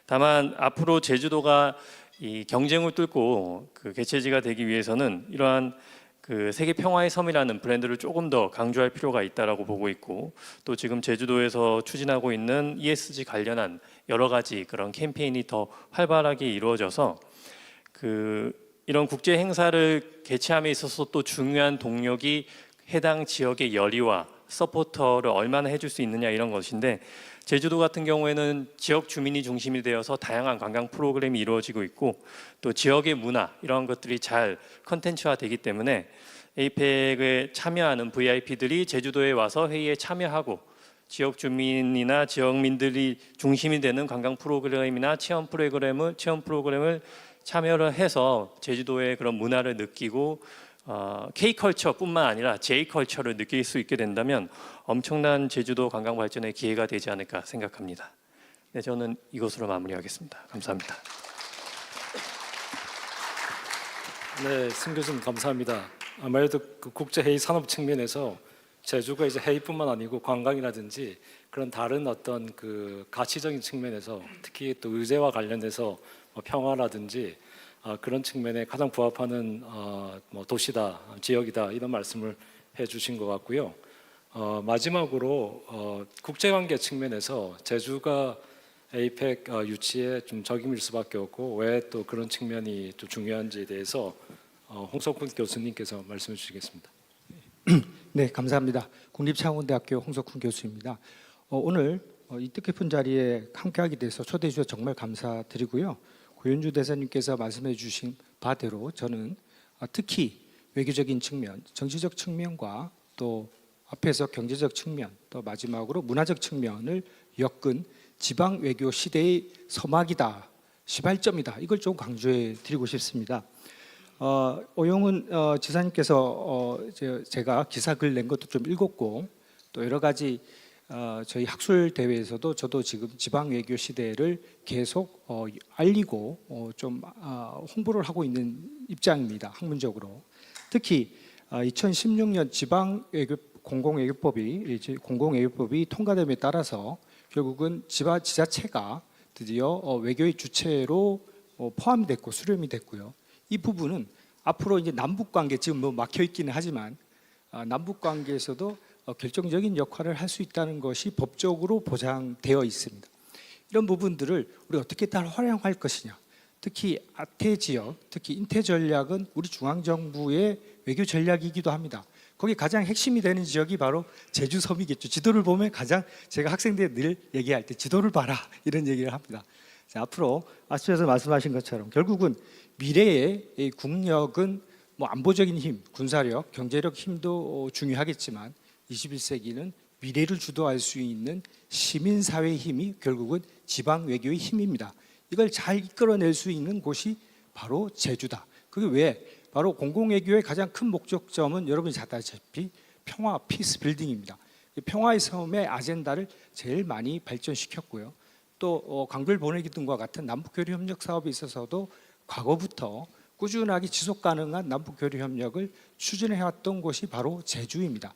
다만 앞으로 제주도가 이 경쟁을 뚫고 그 개최지가 되기 위해서는 이러한 그 세계 평화의 섬이라는 브랜드를 조금 더 강조할 필요가 있다라고 보고 있고, 또 지금 제주도에서 추진하고 있는 ESG 관련한 여러 가지 그런 캠페인이 더 활발하게 이루어져서 이런 국제 행사를 개최함에 있어서 또 중요한 동력이 해당 지역의 열의와 서포터를 얼마나 해줄 수 있느냐 이런 것인데, 제주도 같은 경우에는 지역 주민이 중심이 되어서 다양한 관광 프로그램이 이루어지고 있고 또 지역의 문화 이런 것들이 잘 컨텐츠화되기 때문에 에이펙에 참여하는 VIP들이 제주도에 와서 회의에 참여하고 지역 주민이나 지역민들이 중심이 되는 관광 프로그램이나 체험 프로그램을 참여를 해서 제주도의 그런 문화를 느끼고 K컬처뿐만 아니라 J컬처를 느낄 수 있게 된다면 엄청난 제주도 관광 발전의 기회가 되지 않을까 생각합니다. 네, 저는 이것으로 마무리하겠습니다. 감사합니다. 네, 승 교수님 감사합니다. 아무래도 그 국제회의 산업 측면에서 제주가 이제 회의뿐만 아니고 관광이라든지 그런 다른 어떤 그 가치적인 측면에서 특히 또 의제와 관련해서 평화라든지 그런 측면에 가장 부합하는 뭐 도시다, 지역이다 이런 말씀을 해주신 것 같고요. 마지막으로 국제관계 측면에서 제주가 에이펙 유치에 좀 적임일 수밖에 없고 왜 또 그런 측면이 또 중요한지에 대해서 홍석훈 교수님께서 말씀해 주시겠습니다. 네, 감사합니다. 국립창원대학교 홍석훈 교수입니다. 오늘 이 뜻깊은 자리에 함께하게 돼서 초대해 주셔서 정말 감사드리고요. 고윤주 대사님께서 말씀해 주신 바대로 저는 특히 외교적인 측면, 정치적 측면과 또 앞에서 경제적 측면, 또 마지막으로 문화적 측면을 엮은 지방 외교 시대의 서막이다, 시발점이다. 이걸 좀 강조해 드리고 싶습니다. 오영훈 지사님께서 제가 기사 글 낸 것도 좀 읽었고 또 여러 가지 저희 학술 대회에서도 저도 지금 지방 외교 시대를 계속 알리고 좀 홍보를 하고 있는 입장입니다. 학문적으로 특히 2016년 지방 외교 공공외교법이 통과됨에 따라서 결국은 지자체가 드디어 외교의 주체로 포함이 됐고 수렴이 됐고요. 이 부분은 앞으로 이제 남북 관계 지금 뭐 막혀 있기는 하지만 남북 관계에서도 결정적인 역할을 할 수 있다는 것이 법적으로 보장되어 있습니다. 이런 부분들을 우리 어떻게 다 활용할 것이냐. 특히 아태 지역, 특히 인태 전략은 우리 중앙 정부의 외교 전략이기도 합니다. 거기 가장 핵심이 되는 지역이 바로 제주 섬이겠죠. 지도를 보면 가장 제가 학생들 늘 얘기할 때 지도를 봐라 이런 얘기를 합니다. 자, 앞으로 앞서서 말씀하신 것처럼 결국은 미래의 국력은 뭐 안보적인 힘, 군사력, 경제력 힘도 중요하겠지만 21세기는 미래를 주도할 수 있는 시민사회의 힘이 결국은 지방 외교의 힘입니다. 이걸 잘 이끌어낼 수 있는 곳이 바로 제주다. 그게 왜? 바로 공공외교의 가장 큰 목적점은 여러분이 잘 아시다시피 평화, 피스 빌딩입니다. 평화의 섬의 아젠다를 제일 많이 발전시켰고요. 또 강별 보내기 등과 같은 남북교류 협력 사업에 있어서도 과거부터 꾸준하게 지속 가능한 남북교류 협력을 추진해왔던 곳이 바로 제주입니다.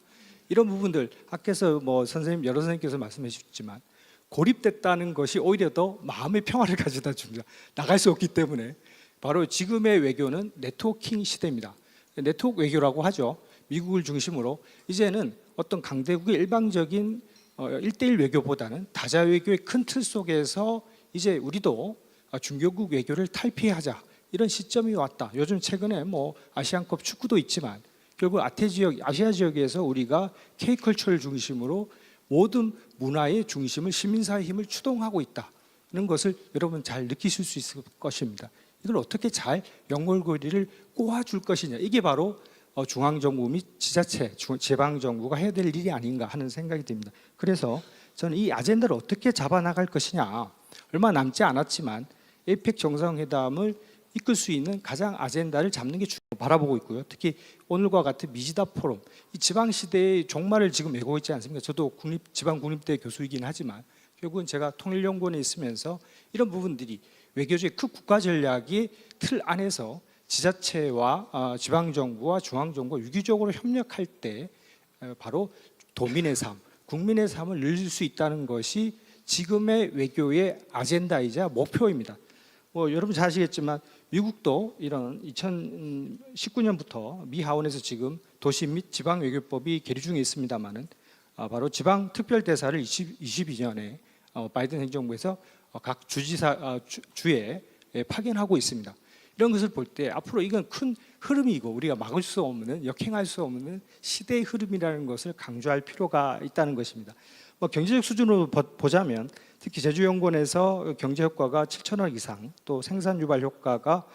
이런 부분들 아까서 뭐 여러 선생님께서 말씀해 주셨지만 고립됐다는 것이 오히려 더 마음의 평화를 가져다 줍니다. 나갈 수 없기 때문에 바로 지금의 외교는 네트워킹 시대입니다. 네트워크 외교라고 하죠. 미국을 중심으로 이제는 어떤 강대국의 일방적인 1대1 외교보다는 다자 외교의 큰 틀 속에서 이제 우리도 중교국 외교를 탈피하자 이런 시점이 왔다. 요즘 최근에 뭐 아시안컵 축구도 있지만 결국 아시아 지역에서 우리가 K컬처를 중심으로 모든 문화의 중심을 시민사회 힘을 추동하고 있다는 것을 여러분 잘 느끼실 수 있을 것입니다. 이걸 어떻게 잘 연결고리를 꼬아줄 것이냐 이게 바로 중앙정부 및 지자체, 지방정부가 해야 될 일이 아닌가 하는 생각이 듭니다. 그래서 저는 이 아젠다를 어떻게 잡아나갈 것이냐 얼마 남지 않았지만 에이펙 정상회담을 이끌 수 있는 가장 아젠다를 잡는 게 바라보고 있고요. 특히 오늘과 같은 미지다 포럼, 이 지방 시대의 종말을 지금 메고 있지 않습니까? 저도 지방국립대 교수이긴 하지만 결국은 제가 통일연구원에 있으면서 이런 부분들이 외교적 큰 국가 전략의 틀 안에서 지자체와 지방정부와 중앙정부가 유기적으로 협력할 때 바로 도민의 삶, 국민의 삶을 늘릴 수 있다는 것이 지금의 외교의 아젠다이자 목표입니다. 뭐 여러분 잘 아시겠지만 미국도 이런 2019년부터 미 하원에서 지금 도시 및 지방 외교법이 계류 중에 있습니다만은 바로 지방 특별 대사를 2022년에 바이든 행정부에서 각 주에 파견하고 있습니다. 이런 것을 볼 때 앞으로 이건 큰 흐름이고 우리가 막을 수 없는, 역행할 수 없는 시대의 흐름이라는 것을 강조할 필요가 있다는 것입니다. 뭐 경제적 수준으로 보자면 특히 제주연구원에서 경제 효과가 7천억 이상, 또 생산 유발 효과가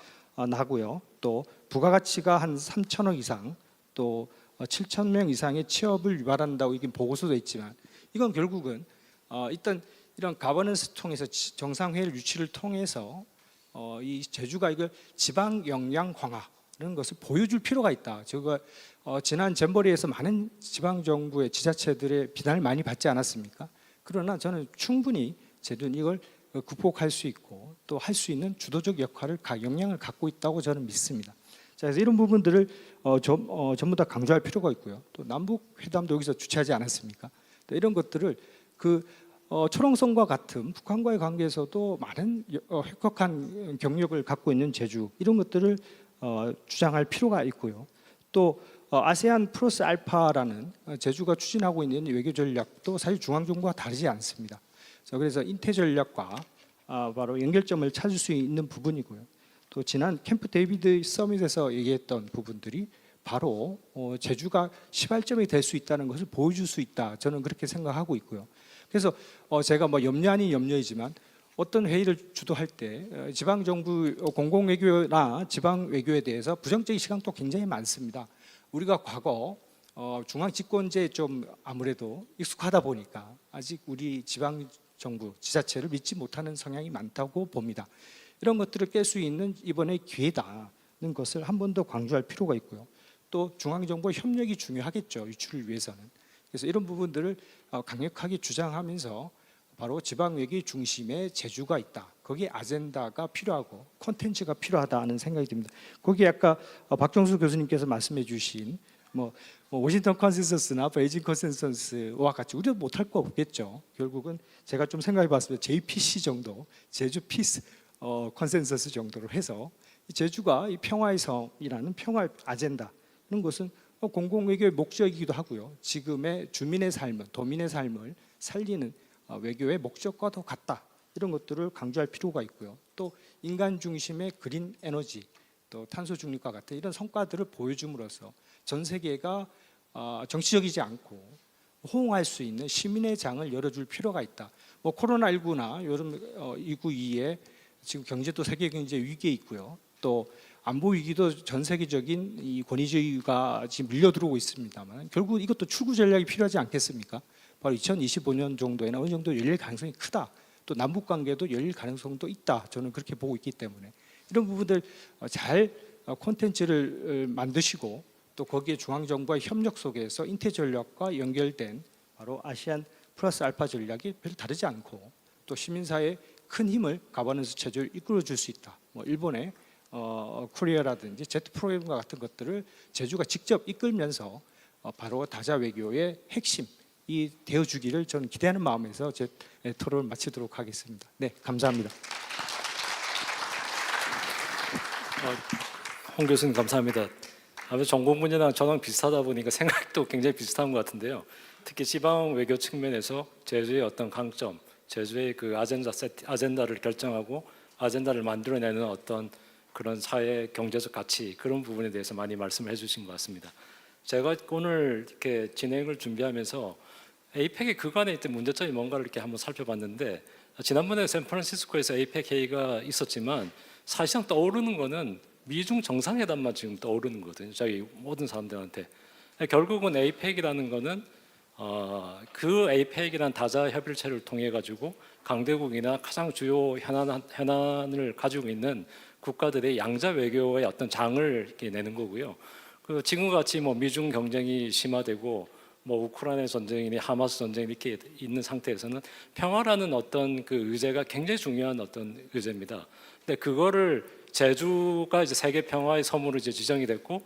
나고요. 또 부가가치가 한 3천억 이상, 또 7천 명 이상의 취업을 유발한다고 이게 보고서도 있지만 이건 결국은 일단 이런 가버넌스 통해서 정상회의를 유치를 통해서 이 제주가 이걸 지방 역량 강화라는 것을 보여줄 필요가 있다. 제가 지난 잼버리에서 많은 지방 정부의 지자체들의 비난을 많이 받지 않았습니까? 그러나 저는 충분히 제주는 이걸 극복할 수 있고 또 할 수 있는 주도적 역할을 역량을 갖고 있다고 저는 믿습니다. 자, 그래서 이런 부분들을 전부 다 강조할 필요가 있고요. 또 남북 회담도 여기서 주최하지 않았습니까? 또 이런 것들을 초롱성과 같은 북한과의 관계에서도 많은 획격한 경력을 갖고 있는 제주 이런 것들을 주장할 필요가 있고요. 또 아세안 플러스 알파라는 제주가 추진하고 있는 외교 전략도 사실 중앙정부와 다르지 않습니다. 그래서 인태 전략과 바로 연결점을 찾을 수 있는 부분이고요. 또 지난 캠프 데이비드 서밋에서 얘기했던 부분들이 바로 제주가 시발점이 될 수 있다는 것을 보여줄 수 있다. 저는 그렇게 생각하고 있고요. 그래서 제가 뭐 염려 아닌 염려이지만 어떤 회의를 주도할 때 지방 정부 공공 외교나 지방 외교에 대해서 부정적인 시각도 굉장히 많습니다. 우리가 과거 중앙 집권제에 좀 아무래도 익숙하다 보니까 아직 우리 지방 정부 지자체를 믿지 못하는 성향이 많다고 봅니다. 이런 것들을 깰 수 있는 이번에 기회다는 것을 한 번 더 강조할 필요가 있고요. 또 중앙 정부의 협력이 중요하겠죠. 유출을 위해서는. 그래서 이런 부분들을 강력하게 주장하면서 바로 지방 외교 중심에 제주가 있다. 거기에 아젠다가 필요하고 콘텐츠가 필요하다는 생각이 듭니다. 거기에 아까 박정수 교수님께서 말씀해 주신 뭐 워싱턴 컨센서스나 베이징 컨센서스와 같이 우리도 못할 거 없겠죠. 결국은 제가 좀 생각해 봤을 때 JPC 정도, 제주 피스 컨센서스 정도로 해서 제주가 이 평화의 성이라는 평화 아젠다 이런 것은 공공 외교의 목적이기도 하고요. 지금의 주민의 삶을, 도민의 삶을 살리는 외교의 목적과도 같다. 이런 것들을 강조할 필요가 있고요. 또 인간 중심의 그린 에너지, 또 탄소 중립과 같은 이런 성과들을 보여줌으로써 전 세계가 정치적이지 않고 호응할 수 있는 시민의 장을 열어줄 필요가 있다. 뭐 코로나19나 요즘 292에 지금 경제도 세계 경제 위기에 있고요. 또 안보 위기도 전 세계적인 이 권위주의가 지금 밀려 들어오고 있습니다만 결국 이것도 출구 전략이 필요하지 않겠습니까? 바로 2025년 정도에는 어느 정도 열릴 가능성이 크다. 또 남북 관계도 열릴 가능성도 있다. 저는 그렇게 보고 있기 때문에 이런 부분들 잘 콘텐츠를 만드시고 또 거기에 중앙 정부와 협력 속에서 인태 전략과 연결된 바로 아시안 플러스 알파 전략이 별 다르지 않고 또 시민사회의 큰 힘을 가버넌스 체제를 이끌어줄 수 있다. 뭐 일본의 코리아라든지 제트 프로그램과 같은 것들을 제주가 직접 이끌면서 바로 다자 외교의 핵심이 되어주기를 저는 기대하는 마음에서 제 토론을 마치도록 하겠습니다. 네, 감사합니다. 홍 교수님 감사합니다. 아무래도 전공 분야랑 저랑 비슷하다 보니까 생각도 굉장히 비슷한 것 같은데요. 특히 지방 외교 측면에서 제주의 어떤 강점, 제주의 그 아젠다를 결정하고 아젠다를 만들어내는 어떤 그런 사회 경제적 가치 그런 부분에 대해서 많이 말씀을 해주신 것 같습니다. 제가 오늘 이렇게 진행을 준비하면서 에이펙의 그간에 있던 문제점이 뭔가를 이렇게 한번 살펴봤는데 지난번에 샌프란시스코에서 에이펙 회의가 있었지만 사실상 떠오르는 거는 미중 정상회담만 지금 떠오르는 거거든요. 저희 모든 사람들한테 결국은 에이펙이라는 거는 그 에이펙이라는 다자 협일체를 통해 가지고 강대국이나 가장 주요 현안을 가지고 있는 국가들의 양자 외교의 어떤 장을 이렇게 내는 거고요. 그 지금같이 뭐 미중 경쟁이 심화되고 뭐 우크라이나 전쟁이니 하마스 전쟁이 이렇게 있는 상태에서는 평화라는 어떤 그 의제가 굉장히 중요한 어떤 의제입니다. 근데 그거를 제주가 이제 세계 평화의 섬으로 이제 지정이 됐고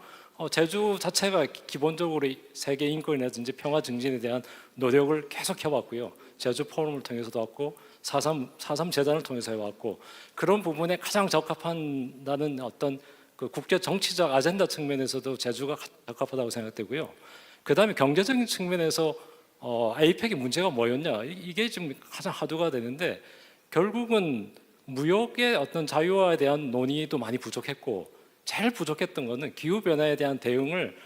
제주 자체가 기본적으로 세계 인권이라든지 평화 증진에 대한 노력을 계속 해왔고요. 제주 포럼을 통해서도 왔고 4.3 재단을 통해서 해왔고 그런 부분에 가장 적합한다는 어떤 그 국제 정치적 아젠다 측면에서도 제주가 적합하다고 생각되고요. 그다음에 경제적인 측면에서 APEC의 문제가 뭐였냐 이게 지금 가장 화두가 되는데 결국은 무역의 어떤 자유화에 대한 논의도 많이 부족했고 제일 부족했던 거는 기후 변화에 대한 대응을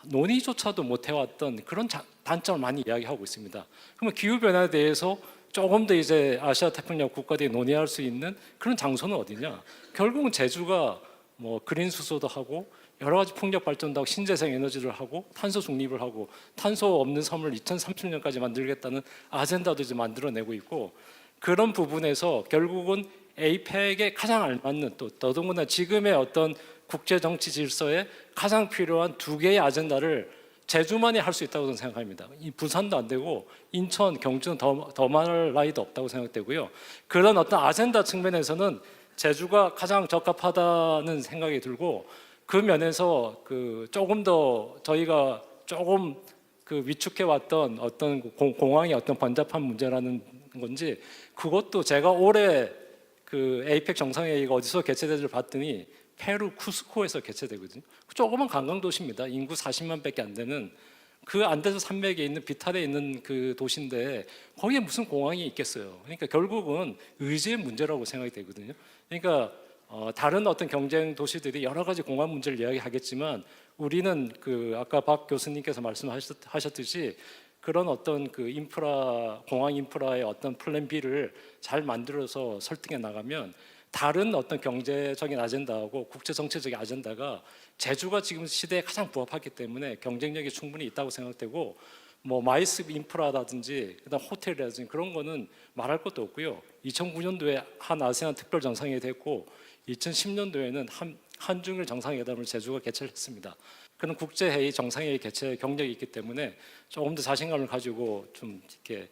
논의조차도 못 해왔던 그런 단점을 많이 이야기하고 있습니다. 그러면 기후 변화에 대해서 조금 더 이제 아시아 태평양 국가들이 논의할 수 있는 그런 장소는 어디냐? 결국은 제주가 뭐 그린 수소도 하고 여러 가지 풍력 발전도 하고 신재생 에너지를 하고 탄소 중립을 하고 탄소 없는 섬을 2030년까지 만들겠다는 아젠다도 이제 만들어내고 있고 그런 부분에서 결국은 APEC에 가장 알맞는 또 더더군다나 지금의 어떤 국제 정치 질서에 가장 필요한 두 개의 아젠다를 제주만이 할 수 있다고 저는 생각합니다. 이 부산도 안 되고 인천, 경주는 더 말할 나위도 없다고 생각되고요. 그런 어떤 아젠다 측면에서는 제주가 가장 적합하다는 생각이 들고 그 면에서 그 조금 더 저희가 조금 그 위축해 왔던 어떤 공항의 어떤 번잡한 문제라는 건지 그것도 제가 올해 그 APEC 정상회의가 어디서 개최되는지를 봤더니 페루 쿠스코에서 개최되거든요. 조그만 관광 도시입니다. 인구 40만밖에 안 되는 그 안데스 산맥에 있는 비탈에 있는 그 도시인데 거기에 무슨 공항이 있겠어요. 그러니까 결국은 의지의 문제라고 생각이 되거든요. 그러니까 다른 어떤 경쟁 도시들이 여러 가지 공항 문제를 이야기하겠지만 우리는 그 아까 박 교수님께서 말씀하셨듯이 그런 어떤 그 인프라 공항 인프라의 어떤 플랜 B를 잘 만들어서 설득해 나가면 다른 어떤 경제적인 아젠다하고 국제 정치적인 아젠다가 제주가 지금 시대에 가장 부합하기 때문에 경쟁력이 충분히 있다고 생각되고 뭐 마이스 인프라라든지 그다음 호텔이라든지 그런 거는 말할 것도 없고요. 2009년도에 한 아세안 특별 정상회의 됐고 2010년도에는 한중일 정상회담을 제주가 개최를 했습니다. 그런 국제회의 정상회의 개최 경력이 있기 때문에 조금 더 자신감을 가지고 좀 이렇게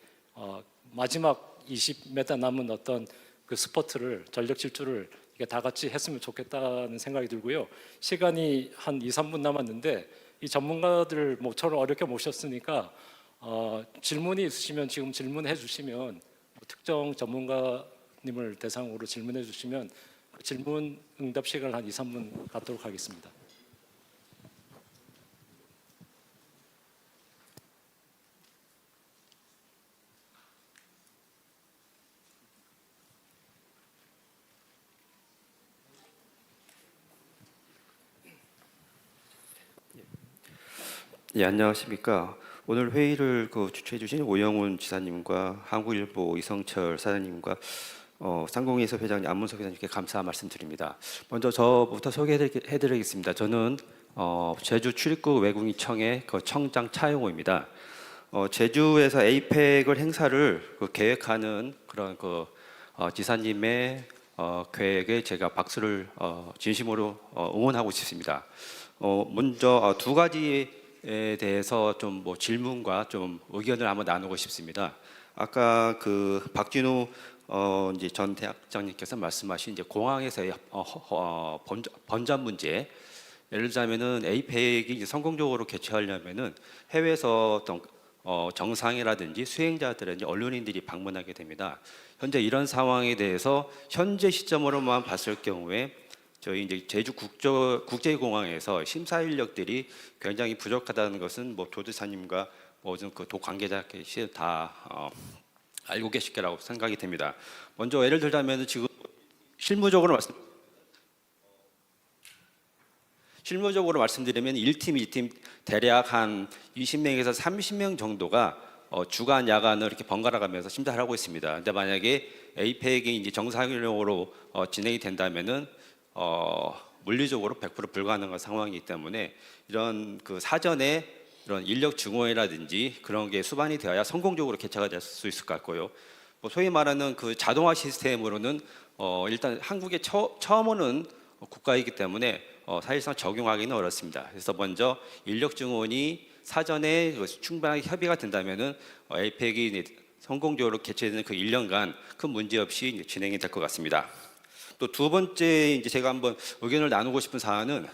마지막 20m 남은 어떤 그 스포트를 전력 질주를 이게 다 같이 했으면 좋겠다는 생각이 들고요. 시간이 한 2, 3분 남았는데 이 전문가들 저를 어렵게 모셨으니까 질문이 있으시면 지금 질문해 주시면 특정 전문가님을 대상으로 질문해 주시면 그 질문 응답 시간을 한 2, 3분 갖도록 하겠습니다. 예, 안녕하십니까. 오늘 회의를 주최해 주신 오영훈 지사님과 한국일보 이성철 사장님과 상공회의소 회장님, 안문석 회장님께 감사 말씀드립니다. 먼저 저부터 소개해드리겠습니다. 저는 제주 출입국 외국인청의 청장 차용호입니다. 제주에서 APEC 행사를 계획하는 그런 지사님의 계획에 제가 박수를 진심으로 응원하고 싶습니다. 먼저 두 가지에 대해서 좀 질문과 좀 의견을 한번 나누고 싶습니다. 아까 박진우 이제 전 대학장님께서 말씀하신 이제 공항에서의 번잡 문제, 예를 들자면은 APEC이 이제 성공적으로 개최하려면은 해외에서 어떤 정상이라든지 수행자들은 언론인들이 방문하게 됩니다. 현재 이런 상황에 대해서 현재 시점으로만 봤을 경우에 저희 이제 제주 국제공항에서 심사 인력들이 굉장히 부족하다는 것은 조지사님과 모든 도 관계자께서 다 알고 계실 거라고 생각이 됩니다. 먼저 예를 들자면 지금 실무적으로 말씀드리면 1팀, 2팀 대략 한 20명에서 30명 정도가 주간, 야간을 이렇게 번갈아 가면서 심사를 하고 있습니다. 근데 만약에 APEC이 이제 정상적으로 진행이 된다면은 물리적으로 100% 불가능한 상황이기 때문에 이런 사전에 이런 인력 증원이라든지 그런 게 수반이 되어야 성공적으로 개최가 될 수 있을 것 같고요. 소위 말하는 자동화 시스템으로는 일단 한국에 처음 오는 국가이기 때문에 사실상 적용하기는 어렵습니다. 그래서 먼저 인력 증원이 사전에 충분하게 협의가 된다면은 APEC이 성공적으로 개최되는 그 1년간 큰 문제 없이 진행이 될 것 같습니다. 또 두 번째 이제 제가 한번 의견을 나누고 싶은 사안은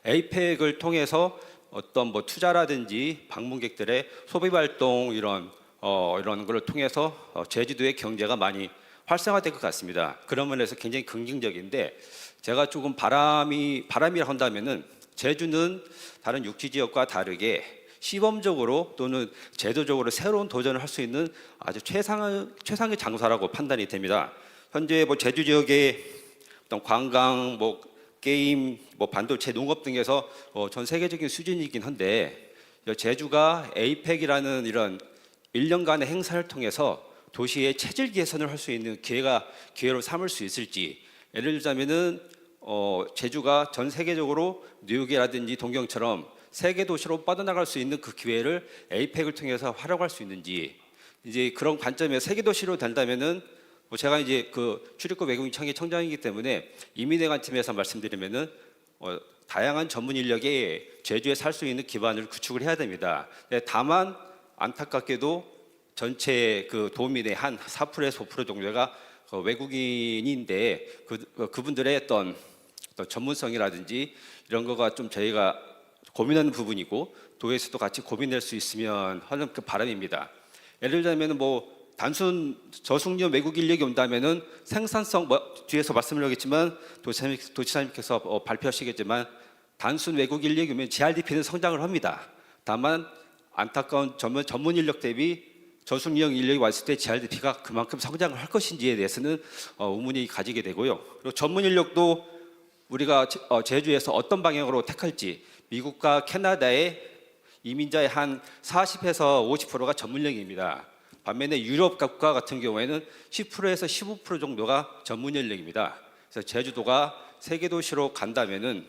에이펙을 통해서 어떤 뭐 투자라든지 방문객들의 소비 활동 이런 거를 통해서 제주도의 경제가 많이 활성화될 것 같습니다. 그런 면에서 굉장히 긍정적인데 제가 조금 바람이라 한다면은 제주는 다른 육지 지역과 다르게 시범적으로 또는 제도적으로 새로운 도전을 할 수 있는 아주 최상의 장소라고 판단이 됩니다. 현재 뭐 제주 지역의 어떤 관광, 뭐 게임, 뭐 반도체, 농업 등에서 전 세계적인 수준이긴 한데 제주가 에이펙이라는 이런 1년간의 행사를 통해서 도시의 체질 개선을 할 수 있는 기회로 삼을 수 있을지, 예를 들자면은 제주가 전 세계적으로 뉴욕이라든지 동경처럼 세계 도시로 뻗어나갈 수 있는 그 기회를 에이펙을 통해서 활용할 수 있는지, 이제 그런 관점에서 세계 도시로 된다면은 뭐 제가 이제 그 출입국 외국인 청의 청장이기 때문에 이민에 관점에서 말씀드리면은 다양한 전문 인력이 제주에 살 수 있는 기반을 구축을 해야 됩니다. 다만 안타깝게도 전체 그 도민의 한 4%에서 5% 정도가 외국인인데 그분들의 어떤 전문성이라든지 이런 거가 좀 저희가 고민하는 부분이고 도에서도 같이 고민할 수 있으면 하는 그 바람입니다. 예를 들자면 뭐 단순 저숙련 외국 인력이 온다면은 생산성 뒤에서 말씀을 하겠지만 도지사님께서 발표하시겠지만 단순 외국 인력이 오면 GRDP는 성장을 합니다. 다만 안타까운 전문 인력 대비 저숙련 인력이 왔을 때 GRDP가 그만큼 성장을 할 것인지에 대해서는 의문이 가지게 되고요. 그리고 전문 인력도 우리가 제주에서 어떤 방향으로 택할지, 미국과 캐나다의 이민자의 한 40에서 50%가 전문 인력입니다. 반면에 유럽 국가 같은 경우에는 10%에서 15% 정도가 전문 인력입니다. 그래서 제주도가 세계 도시로 간다면은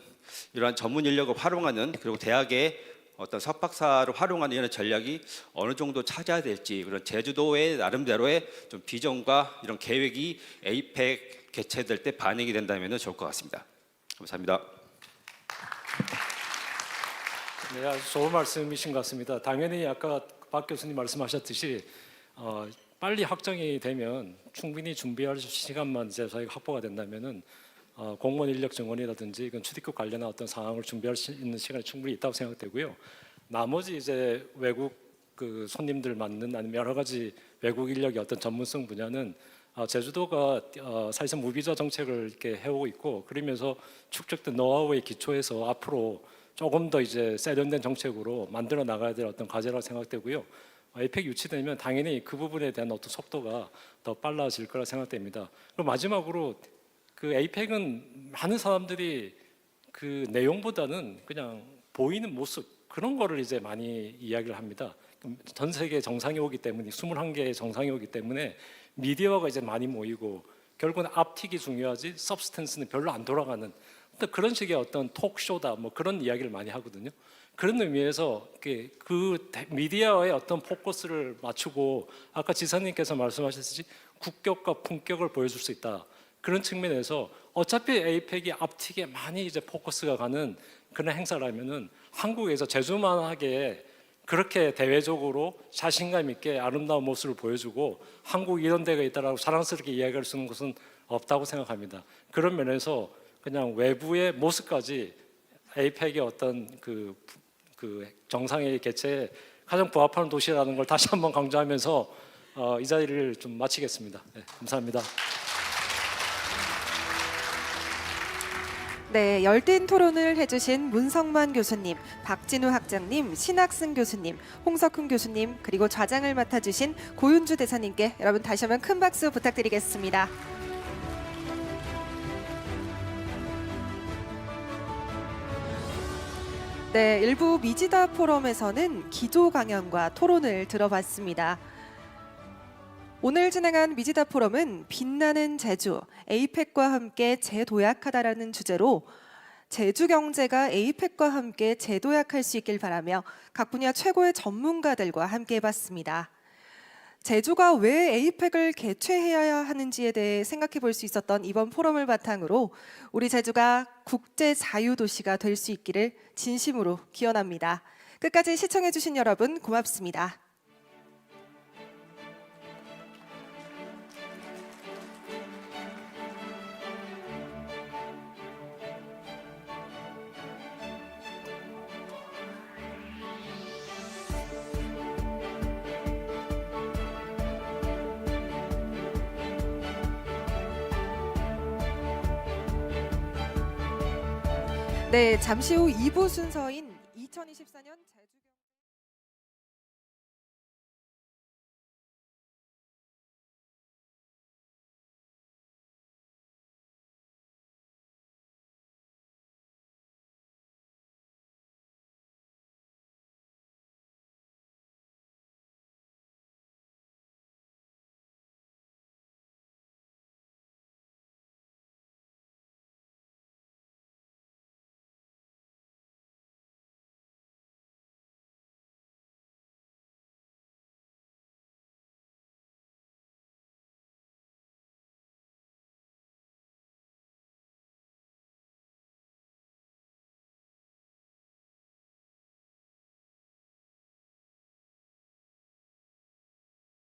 이러한 전문 인력을 활용하는, 그리고 대학의 어떤 석박사를 활용하는 이런 전략이 어느 정도 찾아야 될지, 그런 제주도의 나름대로의 좀 비전과 이런 계획이 에이펙 개최될 때 반영이 된다면 좋을 것 같습니다. 감사합니다. 네, 아주 좋은 말씀이신 것 같습니다. 당연히 아까 박 교수님 말씀하셨듯이 빨리 확정이 되면 충분히 준비할 시간만 이제 저희가 확보가 된다면은 공무원 인력 증원이라든지 이건 출입국 관련한 어떤 상황을 준비할 수 있는 시간이 충분히 있다고 생각되고요. 나머지 이제 외국 그 손님들 맞는 아니면 여러 가지 외국 인력의 어떤 전문성 분야는 제주도가 사실상 무비자 정책을 이렇게 해오고 있고, 그러면서 축적된 노하우의 기초에서 앞으로 조금 더 이제 세련된 정책으로 만들어 나가야 될 어떤 과제라고 생각되고요. 에이펙 유치되면 당연히 그 부분에 대한 어떤 속도가 더 빨라질 거라 생각됩니다. 그리고 마지막으로 그 에이펙은 많은 사람들이 그 내용보다는 그냥 보이는 모습, 그런 거를 이제 많이 이야기를 합니다. 전 세계 정상이 오기 때문에 21개의 정상이 오기 때문에 미디어가 이제 많이 모이고 결국은 앞틱이 중요하지 서브스턴스는 별로 안 돌아가는 그런 식의 어떤 톡쇼다 뭐 그런 이야기를 많이 하거든요. 그런 의미에서 그 미디어의 어떤 포커스를 맞추고 아까 지사님께서 말씀하셨듯이 국격과 품격을 보여줄 수 있다. 그런 측면에서 어차피 에이펙이 앞틱에 많이 이제 포커스가 가는 그런 행사라면은 한국에서 제주만하게 그렇게 대외적으로 자신감 있게 아름다운 모습을 보여주고 한국 이런 데가 있다라고 자랑스럽게 이야기할 수 있는 것은 없다고 생각합니다. 그런 면에서 그냥 외부의 모습까지 에이펙의 어떤 그 정상회의 개최에 가장 부합하는 도시라는 걸 다시 한번 강조하면서 이 자리를 좀 마치겠습니다. 네, 감사합니다. 네, 열띤 토론을 해주신 문성만 교수님, 박진우 학장님, 신학승 교수님, 홍석훈 교수님, 그리고 좌장을 맡아주신 고윤주 대사님께 여러분 다시 한번 큰 박수 부탁드리겠습니다. 네, 일부 미지다 포럼에서는 기조 강연과 토론을 들어봤습니다. 오늘 진행한 미지다 포럼은 빛나는 제주, 에이펙과 함께 재도약하다라는 주제로 제주 경제가 에이펙과 함께 재도약할 수 있길 바라며 각 분야 최고의 전문가들과 함께 해봤습니다. 제주가 왜 에이펙을 개최해야 하는지에 대해 생각해 볼 수 있었던 이번 포럼을 바탕으로 우리 제주가 국제 자유도시가 될 수 있기를 진심으로 기원합니다. 끝까지 시청해 주신 여러분 고맙습니다. 네, 잠시 후 2부 순서인 2024년